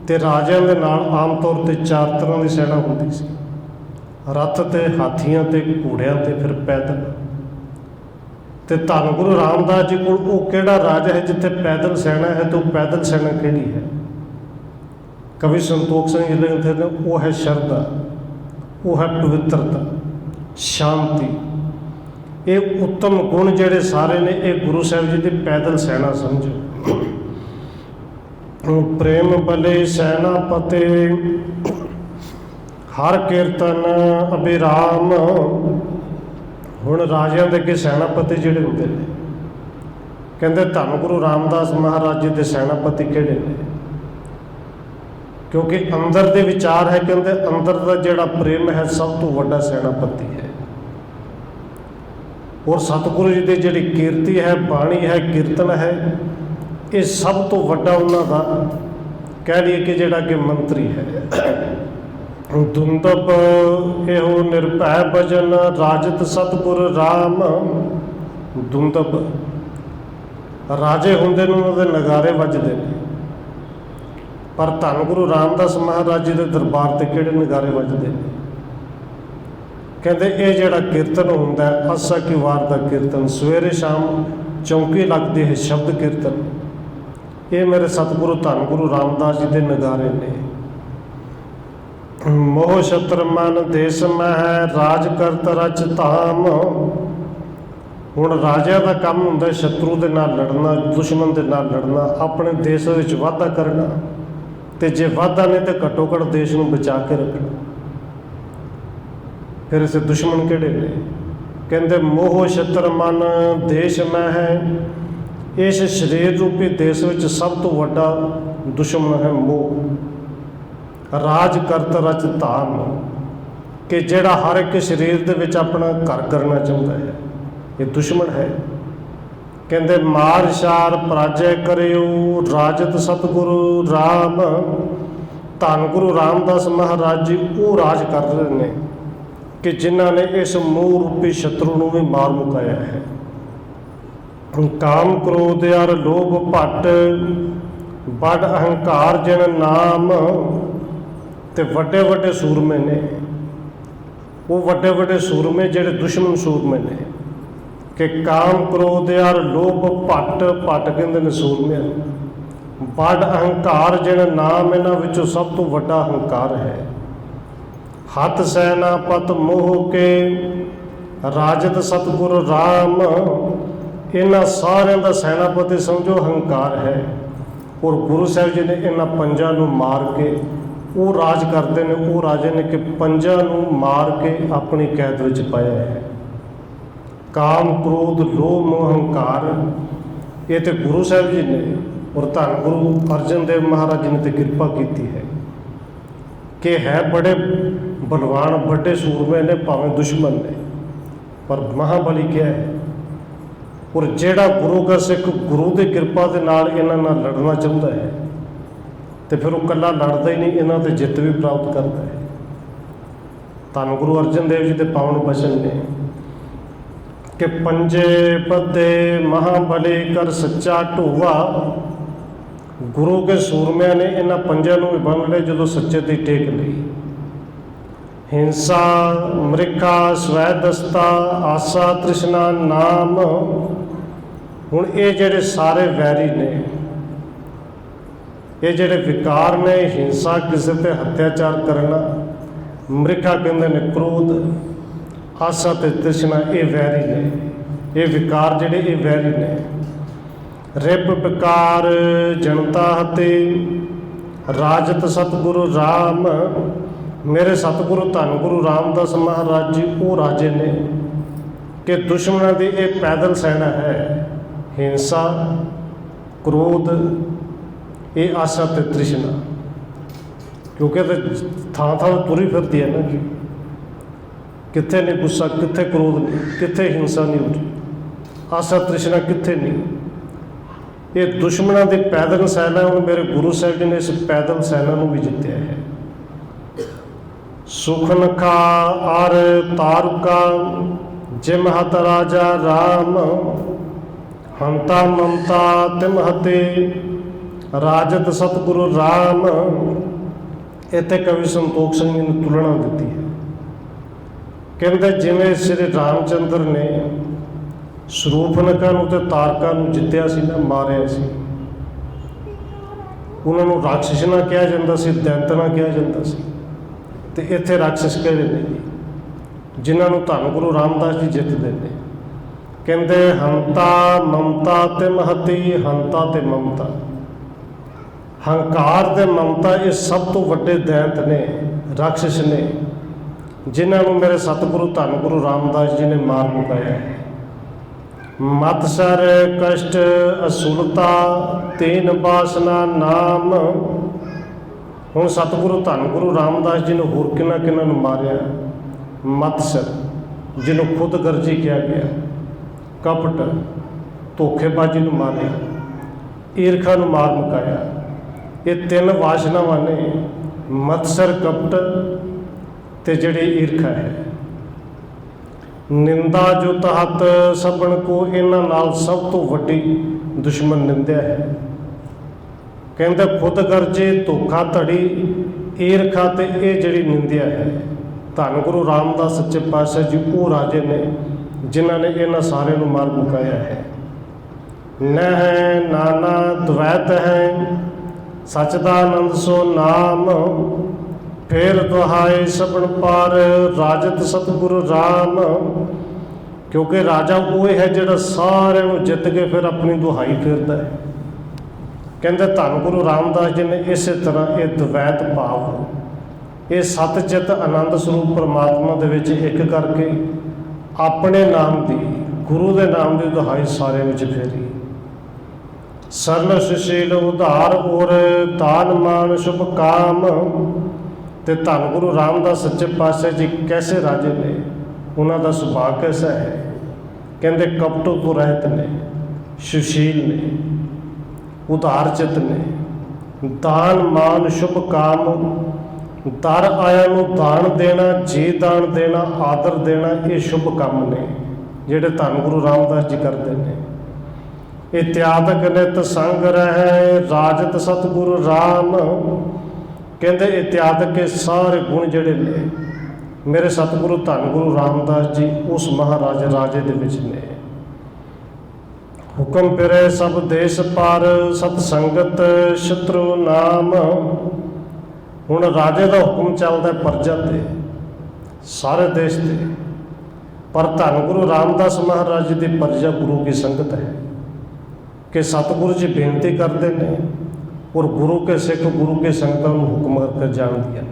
ਤੇ ਰਾਜਿਆਂ ਦੇ ਨਾਲ ਆਮ ਤੌਰ ਤੇ 4 ਤਰ੍ਹਾਂ ਦੀ ਸੈਨਾ ਹੁੰਦੀ ਸੀ, ਰੱਥ ਤੇ, ਹਾਥੀਆਂ ਤੇ, ਘੋੜਿਆਂ ਤੇ, ਫਿਰ ਪੈਦਲ। ਤੇ ਧੰਨ ਗੁਰੂ ਰਾਮਦਾਸ ਜੀ ਕੋਲ ਉਹ ਕਿਹੜਾ ਰਾਜ ਹੈ ਜਿੱਥੇ ਪੈਦਲ ਸੈਨਾ ਹੈ, ਤੇ ਉਹ ਪੈਦਲ ਸੈਨਾ ਕਿਹੜੀ ਹੈ? ਕਵੀ ਸੰਤੋਖ ਸਿੰਘ ਜੀ ਲਿਖਦੇ ਨੇ, ਉਹ ਹੈ ਸ਼ਰਧਾ, ਉਹ ਹੈ ਪਵਿੱਤਰਤਾ, ਸ਼ਾਂਤੀ। ਇਹ ਉੱਤਮ ਗੁਣ ਜਿਹੜੇ ਸਾਰੇ ਨੇ, ਇਹ ਗੁਰੂ ਸਾਹਿਬ ਜੀ ਦੀ ਪੈਦਲ ਸੈਨਾ ਸਮਝੋ। ਪ੍ਰੇਮ ਬਲੇ ਸੈਨਾਪਤੇ ਹਰ ਕੀਰਤਨ ਅਭਿਰਾਮ। ਹੁਣ ਰਾਜਿਆਂ ਦੇ ਅੱਗੇ ਸੈਨਾਪਤੀ ਜਿਹੜੇ ਹੁੰਦੇ ਨੇ, ਕਹਿੰਦੇ ਧੰਨ ਗੁਰੂ ਰਾਮਦਾਸ ਮਹਾਰਾਜ ਜੀ ਦੇ ਸੈਨਾਪਤੀ ਕਿਹੜੇ ਨੇ? ਕਿਉਂਕਿ ਅੰਦਰ ਦੇ ਵਿਚਾਰ ਹੈ, ਕਹਿੰਦੇ ਅੰਦਰ ਦਾ ਜਿਹੜਾ ਪ੍ਰੇਮ ਹੈ ਸਭ ਤੋਂ ਵੱਡਾ ਸੈਨਾਪਤੀ ਹੈ। ਔਰ ਸਤਿਗੁਰੂ ਜੀ ਦੀ ਜਿਹੜੀ ਕੀਰਤੀ ਹੈ, ਬਾਣੀ ਹੈ, ਕੀਰਤਨ ਹੈ, ਇਹ ਸਭ ਤੋਂ ਵੱਡਾ ਉਹਨਾਂ ਦਾ ਕਹਿ ਲਈਏ ਕਿ ਜਿਹੜਾ ਕਿ ਮੰਤਰੀ ਹੈ। ਦੁੰਦਬ ਇਹੋ ਨਿਰਭੈ ਭਜਨ ਰਾਜਤ ਸਤਿਗੁਰ ਰਾਮ। ਦੁੰਦਬ ਰਾਜੇ ਹੁੰਦੇ ਨੇ, ਉਹਨਾਂ ਦੇ ਨਗਾਰੇ ਵੱਜਦੇ ਨੇ, ਪਰ ਧੰਨ ਗੁਰੂ ਰਾਮਦਾਸ ਮਹਾਰਾਜ ਜੀ ਦੇ ਦਰਬਾਰ ਤੇ ਕਿਹੜੇ ਨਗਾਰੇ ਵੱਜਦੇ ਨੇ? ਕਹਿੰਦੇ ਇਹ ਜਿਹੜਾ ਕੀਰਤਨ ਹੁੰਦਾ ਹੈ, ਆਸਾ ਕੀ ਵਾਰ ਦਾ ਕੀਰਤਨ, ਸਵੇਰੇ ਸ਼ਾਮ ਚੌਂਕੀ ਲੱਗਦੀ ਹੈ ਸ਼ਬਦ ਕੀਰਤਨ, ਇਹ ਮੇਰੇ ਸਤਿਗੁਰੂ ਧੰਨ ਗੁਰੂ ਰਾਮਦਾਸ ਜੀ ਦੇ ਨਗਾਰੇ ਨੇ। ਮੋਹ ਛਤਰ ਮਨ ਦੇਸ ਮਹਿ ਰਾਜ ਕਰਤ ਰਚ ਧਾਮ। ਹੁਣ ਰਾਜਿਆਂ ਦਾ ਕੰਮ ਹੁੰਦਾ ਸ਼ਤਰੂ ਦੇ ਨਾਲ ਲੜਨਾ, ਦੁਸ਼ਮਣ ਦੇ ਨਾਲ ਲੜਨਾ, ਆਪਣੇ ਦੇਸ਼ ਵਿੱਚ ਵਾਧਾ ਕਰਨਾ, ਤੇ ਜੇ ਵਾਧਾ ਨਹੀਂ ਤੇ ਘੱਟੋ ਘੱਟ ਦੇਸ਼ ਨੂੰ ਬਚਾ ਕੇ ਰੱਖਣਾ। ਫਿਰ ਇਸੇ ਦੁਸ਼ਮਣ ਕਿਹੜੇ ਨੇ? ਕਹਿੰਦੇ ਮੋਹ ਛਤਰ ਮਨ ਦੇਸ਼ ਮਹਿ। ਇਸ ਸਰੀਰ ਰੂਪੀ ਦੇਸ਼ ਵਿੱਚ ਸਭ ਤੋਂ ਵੱਡਾ ਦੁਸ਼ਮਣ ਹੈ ਮੋਹ। ਰਾਜ ਕਰਤ ਰਚ ਧਾਮ, ਕਿ ਜਿਹੜਾ ਹਰ ਇੱਕ ਸਰੀਰ ਦੇ ਵਿੱਚ ਆਪਣਾ ਘਰ ਕਰਨਾ ਚਾਹੁੰਦਾ ਹੈ, ਇਹ ਦੁਸ਼ਮਣ ਹੈ। ਕਹਿੰਦੇ ਮਾਰ ਸ਼ਾਰ ਪਰਾਜੈ ਕਰਿਓ ਰਾਜਤ ਸਤਿਗੁਰੂ ਰਾਮ। ਧੰਨ ਗੁਰੂ ਰਾਮਦਾਸ ਮਹਾਰਾਜ ਜੀ ਉਹ ਰਾਜ ਕਰ ਰਹੇ ਨੇ ਕਿ ਜਿਨ੍ਹਾਂ ਨੇ ਇਸ ਮੋਹ ਰੂਪੀ ਸ਼ਤਰੂ ਨੂੰ ਵੀ ਮਾਰ ਮੁਕਾਇਆ ਹੈ। ਕਾਮ ਕ੍ਰੋਧ ਅਰ ਲੋਭ ਭੱਟ ਬੜ ਅਹੰਕਾਰ ਜਿਨ ਨਾਮ। ਤੇ ਵੱਡੇ ਵੱਡੇ ਸੂਰਮੇ ਨੇ, ਉਹ ਵੱਡੇ ਵੱਡੇ ਸੂਰਮੇ ਜਿਹੜੇ ਦੁਸ਼ਮਣ ਸੂਰਮੇ ਨੇ, ਕਿ ਕਾਮ ਕ੍ਰੋਧ ਅਰ ਲੋਭ ਭੱਟ, ਭੱਟ ਕਹਿੰਦੇ ਨੇ ਸੂਰਮਿਆਂ, ਬੜ ਅਹੰਕਾਰ ਜਿਹੜਾ ਨਾਮ, ਇਹਨਾਂ ਵਿੱਚੋਂ ਸਭ ਤੋਂ ਵੱਡਾ ਅਹੰਕਾਰ ਹੈ। ਹੱਥ ਸੈਨਾਪਤ ਮੋਹ ਕੇ ਰਾਜਤ ਸਤਿਗੁਰੂ ਰਾਮ। ਇਹਨਾਂ ਸਾਰਿਆਂ ਦਾ ਸੈਨਾਪਤੀ ਸਮਝੋ ਹੰਕਾਰ ਹੈ। ਔਰ ਗੁਰੂ ਸਾਹਿਬ ਜੀ ਨੇ ਇਹਨਾਂ ਪੰਜਾਂ ਨੂੰ ਮਾਰ ਕੇ ਉਹ ਰਾਜ ਕਰਦੇ ਨੇ। ਉਹ ਰਾਜੇ ਨੇ ਕਿ ਪੰਜਾਂ ਨੂੰ ਮਾਰ ਕੇ ਆਪਣੀ ਕੈਦ ਵਿੱਚ ਪਾਇਆ ਹੈ। ਕਾਮ ਕ੍ਰੋਧ ਲੋਭ ਮੋਹ ਹੰਕਾਰ, ਇਹ ਤੇ ਗੁਰੂ ਸਾਹਿਬ ਜੀ ਨੇ ਔਰ ਧੰਨ ਗੁਰੂ ਅਰਜਨ ਦੇਵ ਮਹਾਰਾਜ ਜੀ ਨੇ ਤੇ ਕਿਰਪਾ ਕੀਤੀ ਹੈ ਕਿ ਹੈ ਬੜੇ ਬਲਵਾਨ, ਵੱਡੇ ਸੂਰਮੇ ਨੇ, ਭਾਵੇਂ ਦੁਸ਼ਮਣ ਨੇ, ਪਰ ਮਹਾਬਲੀ ਕਿਹਾ ਹੈ। ਔਰ ਜਿਹੜਾ ਗੁਰੂ ਦਾ ਸਿੱਖ ਗੁਰੂ ਦੀ ਕਿਰਪਾ ਦੇ ਨਾਲ ਇਹਨਾਂ ਨਾਲ ਲੜਨਾ ਚਾਹੁੰਦਾ ਹੈ ਤੇ ਫਿਰ ਉਹ ਇਕੱਲਾ ਲੜਦਾ ਹੀ ਨਹੀਂ, ਇਹਨਾਂ 'ਤੇ ਜਿੱਤ ਵੀ ਪ੍ਰਾਪਤ ਕਰਦਾ ਹੈ। ਧੰਨ ਗੁਰੂ ਅਰਜਨ ਦੇਵ ਜੀ ਦੇ ਪਾਵਨ ਬਚਨ ਨੇ ਕਿ ਪੰਜੇ ਪੱਦੇ ਮਹਾਬਲੀ ਕਰ ਸੱਚਾ ਢੋਆ। ਗੁਰੂ ਕੇ ਸੂਰਮਿਆਂ ਨੇ ਇਹਨਾਂ ਪੰਜਾਂ ਨੂੰ ਵੀ ਬੰਨ ਲਏ ਜਦੋਂ ਸੱਚੇ ਦੀ ਟੇਕ ਲਈ। ਹਿੰਸਾ ਮ੍ਰਿਖਾ ਸਵੈਦਸਤਾ ਆਸਾ ਤ੍ਰਿਸ਼ਨਾ ਨਾਮ। ਹੁਣ ਇਹ ਜਿਹੜੇ ਸਾਰੇ ਵੈਰੀ ਨੇ, ਇਹ ਜਿਹੜੇ ਵਿਕਾਰ ਨੇ, ਹਿੰਸਾ ਕਿਸੇ ਤੇ ਹੱਤਿਆਚਾਰ ਕਰਨਾ, ਮ੍ਰਿਖਾ ਕਹਿੰਦੇ ਨੇ ਕ੍ਰੋਧ, ਆਸਾ ਤੇ ਤ੍ਰਿਸ਼ਨਾ ਇਹ ਵੈਰੀ ਨੇ, ਇਹ ਵਿਕਾਰ ਜਿਹੜੇ ਇਹ ਵੈਰੀ ਨੇ। ਰਿਪ ਵਿਕਾਰ ਜਨਤਾ ਹਤੇ ਰਾਜਤ ਸਤਿਗੁਰੂ ਰਾਮ। ਮੇਰੇ ਸਤਿਗੁਰੂ ਧੰਨ ਗੁਰੂ ਰਾਮਦਾਸ ਮਹਾਰਾਜ ਜੀ ਉਹ ਰਾਜੇ ਨੇ ਕਿ ਦੁਸ਼ਮਣਾਂ ਦੀ ਇਹ ਪੈਦਲ ਸੈਨਾ ਹੈ। ਹਿੰਸਾ ਕ੍ਰੋਧ ਇਹ ਆਸਾ ਤੇ ਤ੍ਰਿਸ਼ਨਾ, ਕਿਉਂਕਿ ਤੇ ਥਾਂ ਥਾਂ ਤੁਰੀ ਫਿਰਦੀ ਹੈ ਨਾ ਜੀ, ਕਿੱਥੇ ਨਹੀਂ ਗੁੱਸਾ, ਕਿੱਥੇ ਕ੍ਰੋਧ ਨਹੀਂ, ਕਿੱਥੇ ਹਿੰਸਾ ਨਹੀਂ ਹੋ ਰਹੀ, ਆਸਾ ਤ੍ਰਿਸ਼ਨਾ ਕਿੱਥੇ ਨਹੀਂ। ਇਹ ਦੁਸ਼ਮਣਾਂ ਦੀ ਪੈਦਲ ਸੈਨਾ। ਹੁਣ ਮੇਰੇ ਗੁਰੂ ਸਾਹਿਬ ਜੀ ਨੇ ਇਸ ਪੈਦਲ ਸੈਨਾ ਨੂੰ ਵੀ ਜਿੱਤਿਆ ਹੈ। ਸੁਖਨਖਾ ਅਰ ਤਾਰੁਕਾ ਜਿਮ ਹਤ ਰਾਜਾ ਰਾਮ। ਹੰਤਾ ਮਮਤਾ ਤਿਮ ਹਤੇ ਰਾਜਤ ਸਤਿਗੁਰੂ ਰਾਮ। ਇੱਥੇ ਕਵੀ ਸੰਤੋਖ ਸਿੰਘ ਜੀ ਨੇ ਤੁਲਨਾ ਦਿੱਤੀ ਹੈ। ਕਹਿੰਦੇ ਜਿਵੇਂ ਸ੍ਰੀ ਰਾਮਚੰਦਰ ਨੇ ਸਰੂਪਨਖਾ ਨੂੰ ਤੇ ਤਾਰਕਾ ਨੂੰ ਜਿੱਤਿਆ ਸੀ ਨਾ, ਮਾਰਿਆ ਸੀ, ਉਹਨਾਂ ਨੂੰ ਰਾਖਸ਼ ਨਾ ਕਿਹਾ ਜਾਂਦਾ ਸੀ, ਦੈਂਤ ਨਾ ਕਿਹਾ ਜਾਂਦਾ ਸੀ, ਤੇ ਇੱਥੇ ਰਾਖਸ਼ ਕਹਿੰਦੇ ਨੇ ਜਿਨ੍ਹਾਂ ਨੂੰ ਧੰਨ ਗੁਰੂ ਰਾਮਦਾਸ ਜੀ ਜਿੱਤਦੇ ਨੇ। ਕਹਿੰਦੇ ਹੰਤਾ ਮਮਤਾ ਤੇ ਮਹਤੀ। ਹੰਤਾ ਤੇ ਮਮਤਾ, ਹੰਕਾਰ ਤੇ ਮਮਤਾ ਇਹ ਸਭ ਤੋਂ ਵੱਡੇ ਦੈਂਤ ਨੇ, ਰਾਖਸ਼ ਨੇ, ਜਿਨ੍ਹਾਂ ਨੂੰ ਮੇਰੇ ਸਤਿਗੁਰੂ ਧੰਨ ਗੁਰੂ ਰਾਮਦਾਸ ਜੀ ਨੇ ਮਾਰ ਮੁਕਾਇਆ ਹੈ। ਮਤਸਰ ਕਸ਼ਟ ਅਸੁਲਤਾ ਤੀਨ ਬਾਸਨਾ ਨਾਮ। ਹੁਣ ਸਤਿਗੁਰੂ ਧੰਨ ਗੁਰੂ ਰਾਮਦਾਸ ਜੀ ਨੇ ਹੋਰ ਕਿਹਨਾਂ ਕਿਹਨਾਂ ਨੂੰ ਮਾਰਿਆ? ਮਤਸਰ ਜਿਹਨੂੰ ਖੁਦਗਰਜੀ ਕਿਹਾ ਗਿਆ, ਕਪਟ ਧੋਖੇਬਾਜ਼ੀ ਨੂੰ ਮਾਰਿਆ, ਈਰਖਾ ਨੂੰ ਮਾਰ ਮੁਕਾਇਆ। ਇਹ ਤਿੰਨ ਵਾਸ਼ਨਾਵਾਂ ਨੇ, ਮਤਸਰ, ਕਪਟ ਤੇ ਜਿਹੜੀ ਈਰਖਾ ਹੈ। ਨਿੰਦਾ ਜੋ ਤਹਤ ਸਭਨ ਕੋ, ਇਹਨਾਂ ਨਾਲ ਸਭ ਤੋਂ ਵੱਡੀ ਦੁਸ਼ਮਣ ਨਿੰਦਿਆ ਹੈ। ਕਹਿੰਦੇ ਖੁਦਗਰਜੀ, ਧੋਖਾ ਧੜੀ, ਈਰਖਾ ਤੇ ਇਹ ਜਿਹੜੀ ਨਿੰਦਿਆ ਹੈ। ਧੰਨ ਗੁਰੂ ਰਾਮਦਾਸ ਸੱਚੇ ਪਾਤਸ਼ਾਹ ਜੀ ਉਹ ਰਾਜੇ ਨੇ ਜਿਨ੍ਹਾਂ ਨੇ ਇਹਨਾਂ ਸਾਰਿਆਂ ਨੂੰ ਮਾਰ ਮੁਕਾਇਆ ਹੈ। ਨਹਿ ਨਾਨਾ ਦਵੈਤ ਹੈ ਸਚ ਦਾ ਆਨੰਦ ਸੋ ਨਾਮ। ਫੇਰ ਦੁਹਾਏ ਸਭਨ ਪਾਰ ਰਾਜਤ ਸਤਿਗੁਰੂ ਰਾਮ। ਕਿਉਂਕਿ ਰਾਜਾ ਉਹ ਹੈ ਜਿਹੜਾ ਸਾਰਿਆਂ ਨੂੰ ਜਿੱਤ ਕੇ ਫਿਰ ਆਪਣੀ ਦੁਹਾਈ ਫੇਰਦਾ ਹੈ। ਕਹਿੰਦੇ ਧੰਨ ਗੁਰੂ ਰਾਮਦਾਸ ਜੀ ਨੇ ਇਸੇ ਤਰ੍ਹਾਂ ਇਹ ਦਵੈਤ ਭਾਵ, ਇਹ ਸਤ ਚਿੱਤ ਆਨੰਦ ਸਰੂਪ ਪਰਮਾਤਮਾ ਦੇ ਵਿੱਚ ਇੱਕ ਕਰਕੇ ਆਪਣੇ ਨਾਮ ਦੀ, ਗੁਰੂ ਦੇ ਨਾਮ ਦੀ ਦੁਹਾਈ ਸਾਰਿਆਂ ਵਿੱਚ ਫੇਰੀ। ਸਰਲ ਸੁਸ਼ੀਲ ਉਧਾਰ ਔਰ ਦਾਨ ਮਾਨ ਸ਼ੁਭ ਕਾਮ। ਤੇ ਧੰਨ ਗੁਰੂ ਰਾਮਦਾਸ ਸੱਚੇ ਪਾਤਸ਼ਾਹ ਜੀ ਕੈਸੇ ਰਾਜੇ ਨੇ, ਉਹਨਾਂ ਦਾ ਸੁਭਾਅ ਕੈਸਾ ਹੈ? ਕਹਿੰਦੇ ਕਪਟੋਂ ਤੋਂ ਰਹਿਤ ਨੇ, ਸੁਸ਼ੀਲ ਨੇ, ਉਧਾਰ ਚਿੱਤ ਨੇ, ਦਾਨ ਮਾਨ ਸ਼ੁਭ ਕਾਮ। ਦਰ ਆਇਆ ਨੂੰ ਦਾਨ ਦੇਣਾ, ਜੀ ਦਾਨ ਦੇਣਾ, ਆਦਰ ਦੇਣਾ, ਇਹ ਸ਼ੁਭ ਕੰਮ ਨੇ ਜਿਹੜੇ ਧੰਨ ਗੁਰੂ ਰਾਮਦਾਸ ਜੀ ਕਰਦੇ ਨੇ। ਇਤਿਆਦਕ ਨਿਤ ਸੰਗ ਰਹਿ ਰਾਜਤ ਸਤਿਗੁਰੂ ਰਾਮ। ਕਹਿੰਦੇ ਇਤਿਆਦਕ ਕੇ ਸਾਰੇ ਗੁਣ ਜਿਹੜੇ ਨੇ ਮੇਰੇ ਸਤਿਗੁਰੂ ਧੰਨ ਗੁਰੂ ਰਾਮਦਾਸ ਜੀ ਉਸ ਮਹਾਰਾਜ ਰਾਜੇ ਦੇ ਵਿੱਚ ਨੇ। ਹੁਕਮ ਫਿਰੇ ਸਭ ਦੇਸ਼ ਪਰ ਸਤ ਸੰਗਤ ਸ਼ਤਰੂ ਨਾਮ। ਹੁਣ ਰਾਜੇ ਦਾ ਹੁਕਮ ਚੱਲਦਾ ਪ੍ਰਜਾ ਤੇ, ਸਾਰੇ ਦੇਸ਼ ਤੇ, ਪਰ ਧੰਨ ਗੁਰੂ ਰਾਮਦਾਸ ਮਹਾਰਾਜ ਜੀ ਦੀ ਪ੍ਰਜਾ ਗੁਰੂ ਕੀ ਸੰਗਤ ਹੈ ਕਿ ਸਤਿਗੁਰੂ ਜੀ ਬੇਨਤੀ ਕਰਦੇ ਨੇ ਔਰ ਗੁਰੂ ਕੇ ਸਿੱਖ ਗੁਰੂ ਕੇ ਸੰਗਤਾਂ ਨੂੰ ਹੁਕਮ ਕਰਕੇ ਜਾਣਦੀਆਂ ਨੇ।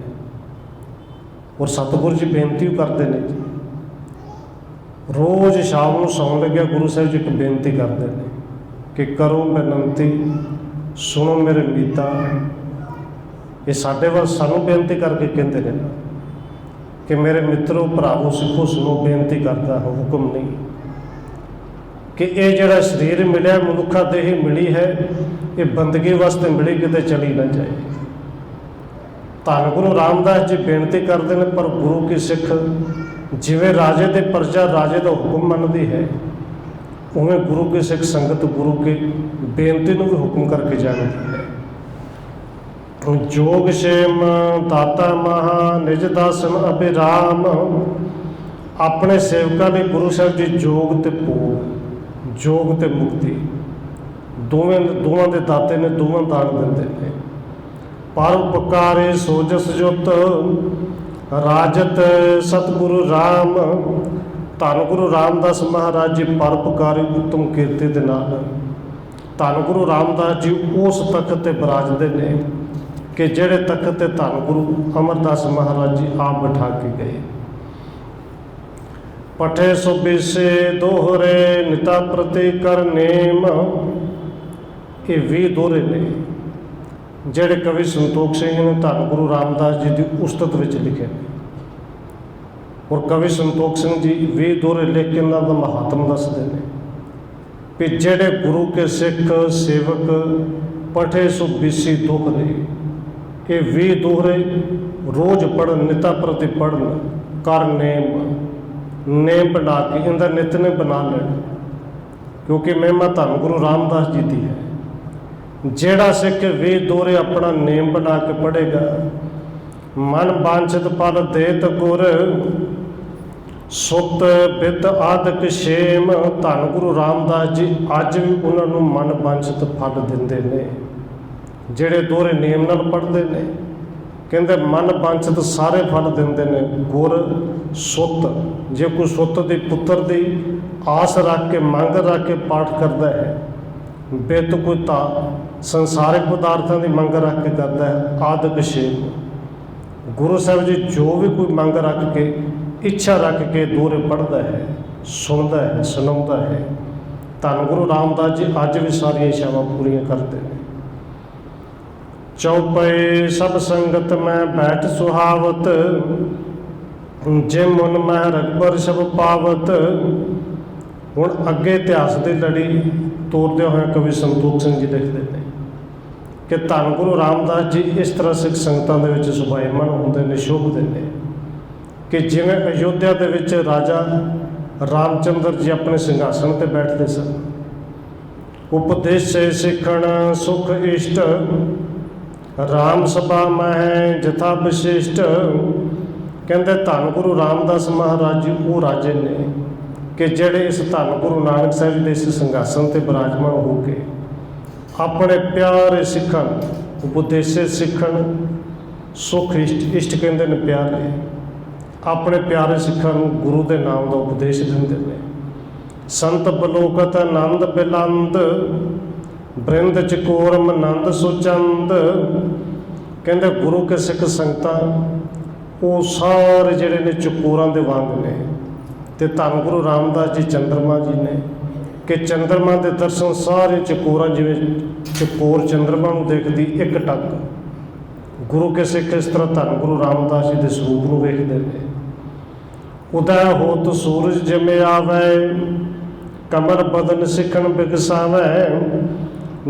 ਔਰ ਸਤਿਗੁਰੂ ਜੀ ਬੇਨਤੀ ਕਰਦੇ ਨੇ ਜੀ, ਰੋਜ਼ ਸ਼ਾਮ ਨੂੰ ਸੌਣ ਲੱਗਿਆ ਗੁਰੂ ਸਾਹਿਬ ਜੀ ਇੱਕ ਬੇਨਤੀ ਕਰਦੇ ਨੇ ਕਿ ਕਰੋ ਬੇਨਤੀ ਸੁਣੋ ਮੇਰੇ ਮੀਤਾ। ਇਹ ਸਾਡੇ ਵੱਲ ਸਾਨੂੰ ਬੇਨਤੀ ਕਰਕੇ ਕਹਿੰਦੇ ਨੇ ਕਿ ਮੇਰੇ ਮਿੱਤਰੋ ਭਰਾਵੋ ਸਿੱਖੋ ਸੁਣੋ, ਬੇਨਤੀ ਕਰਦਾ ਹੁਕਮ ਨਹੀਂ ਕਿ ਇਹ ਜਿਹੜਾ ਸਰੀਰ ਮਿਲਿਆ ਮਨੁੱਖਾ ਦੇਹ ਮਿਲੀ ਹੈ, ਇਹ ਬੰਦਗੀ ਵਾਸਤੇ ਮਿਲੀ, ਕਿਤੇ ਚਲੀ ਨਾ ਜਾਏ। ਧੰਨ ਗੁਰੂ ਰਾਮਦਾਸ ਜੀ ਬੇਨਤੀ ਕਰਦੇ ਨੇ, ਪਰ ਗੁਰੂ ਕੀ ਸਿੱਖ ਜਿਵੇਂ ਰਾਜੇ ਦੇ ਪ੍ਰਜਾ ਰਾਜੇ ਦਾ ਹੁਕਮ ਮੰਨਦੀ ਹੈ, ਉਵੇਂ ਗੁਰੂ ਕੀ ਸਿੱਖ ਸੰਗਤ ਗੁਰੂ ਕੀ ਬੇਨਤੀ ਨੂੰ ਵੀ ਹੁਕਮ ਕਰਕੇ ਜਾਣਦੀ ਹੈ। जोग क्षेम दाता महा निज दासन अभिराम। अपने सेवकों ने गुरु साहब जी जोग ते भोग, जोग ते मुक्ति दोवां दे दाते ने, दोवां दान दिंदे ने। परोपकारे सोजस जुत राजत सतगुरु राम। धन गुरु रामदास महाराज जी परोपकारी उत्तम कीर्ति दे नाल धन गुरु रामदास जी उस तख्त ते बराजदे ने कि जेड़े तख्त ते धन गुरु अमरदास महाराज जी आप बिठा के गए। पठे सुबिसे दोहरे निता प्रति कर नेम। ये 20 दोहरे ने जेड़े कवि संतोख सिंह ने धन गुरु रामदास जी की उस्तत विच लिखे ने। और कवि संतोख सिंह जी 20 दोहरे लिख के इन्हां दा महात्म दसदे ने कि जेड़े गुरु के सिख सेवक पठे सुबिसी दोहरे, ये 20 दोहरे रोज़ पढ़न, निता प्रति पढ़न, कर नेम बना के इनका नितने बना लेना, क्योंकि महिमा धन गुरु रामदास जी की है। जेड़ा सिख 20 दोहरे अपना नेम बना के पढ़ेगा, मन वांछित फल देत गुर, सुत बिद आदक क्षेम। धन गुरु रामदास जी अज भी उन्होंने मन वांछित फल दिंदे ने। जेड़े दोहरे नेम नाल पढ़ते हैं, कहते मन वांछित सारे फल दिंदे ने। गुर सुत, जे कोई सुत दी पुत्र दी आस रख के, मंग रख के पाठ करता है। बित कोई ता संसारिक पदार्थों की मंग रख के करता है। आदक क्षेम, गुरु साहब जी जो भी कोई मंग रख के, इच्छा रख के दोहरे पढ़ता है, सुनता है, सुनाता है। धन गुरु रामदास जी अज भी सारिया इच्छावां पूरियां करते हैं। चौपे सब संगत में बैठ सुहावत, जे मन मैं रघुबर शब पावत। हुण अगे इतिहास की लड़ी तोड़दे हुए कवि संतोख सिंह जी लिखते हैं कि धन गुरु रामदास जी इस तरह सिख संगतां दे विच सुभाईमान होंदे ने, शोभदे ने कि जिवें अयोध्या दे विच राजा रामचंद्र जी अपने सिंघासन ते बैठते सन। उपदेश सिखण सुख इष्ट, राम सभा में जथा विशिष्ट। कहते धन गुरु रामदास महाराज जी वो राजे ने कि जेड़े इस धन गुरु नानक साहब जी के इस सिंघासन से विराजमान हो के अपने प्यारे सिखन, उपदेशे सिखन, सुख इष्ट, इष्ट कहते हैं प्यारे, अपने प्यारे सिखन गुरु के नाम का उपदेश देंगे ने। संत बलोकत आनंद बिलंद, बृंद चकोरम नंद सुचंद। कहते गुरु के सिख संगतां वो सारे जिहड़े ने चकोरां दे वांग ने। ते धन गुरु रामदास जी चंद्रमा जी ने कि चंद्रमा के दर्शन सारे चकोरां, जिवें चकोर चंद्रमा नूं देखदी एक टक, गुरु के सिख इस तरह धन गुरु रामदास जी के स्वरूप नूं वेखदे ने। उदय होत सूरज जिमें आवे, कमर बदन सिखण बिगसावे।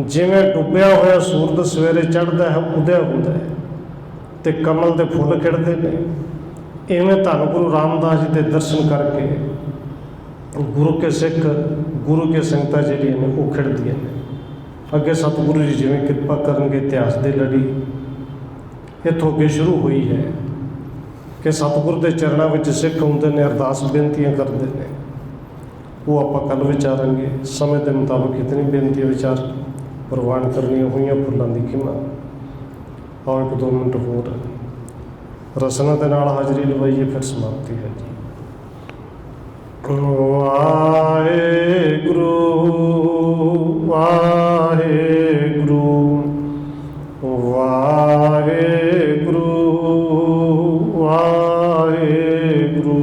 जिवें डुब्बिया होया सूरज सवेरे चढ़ता है, उदय होता है, तो कमल के फुल खिड़ते हैं। इवें धन गुरु रामदास जी के दर्शन करके गुरु के सिख, गुरु के संगतां जिहड़ियां ने वो खिड़दियां ने। अगे सतगुरु जी जिवें कृपा करनगे, इतिहास की लड़ी इत्थों अगे शुरू हुई है कि सतगुरु के चरणों में सिख आउंदे ने, अरदास बेनतियां करते हैं। वो आप कल विचारांगे। समय के मुताबिक इतनी बेनतियां विचार प्रवान करनियां हुई। फुलों की खिमा और 1-2 मिनट होर रसना के नाल हाजरी लवाइए, फिर समाप्ति है जी। वाहेगुरु वाहेगुरु वाहेगुरु वाहेगुरु। वाहेगुरु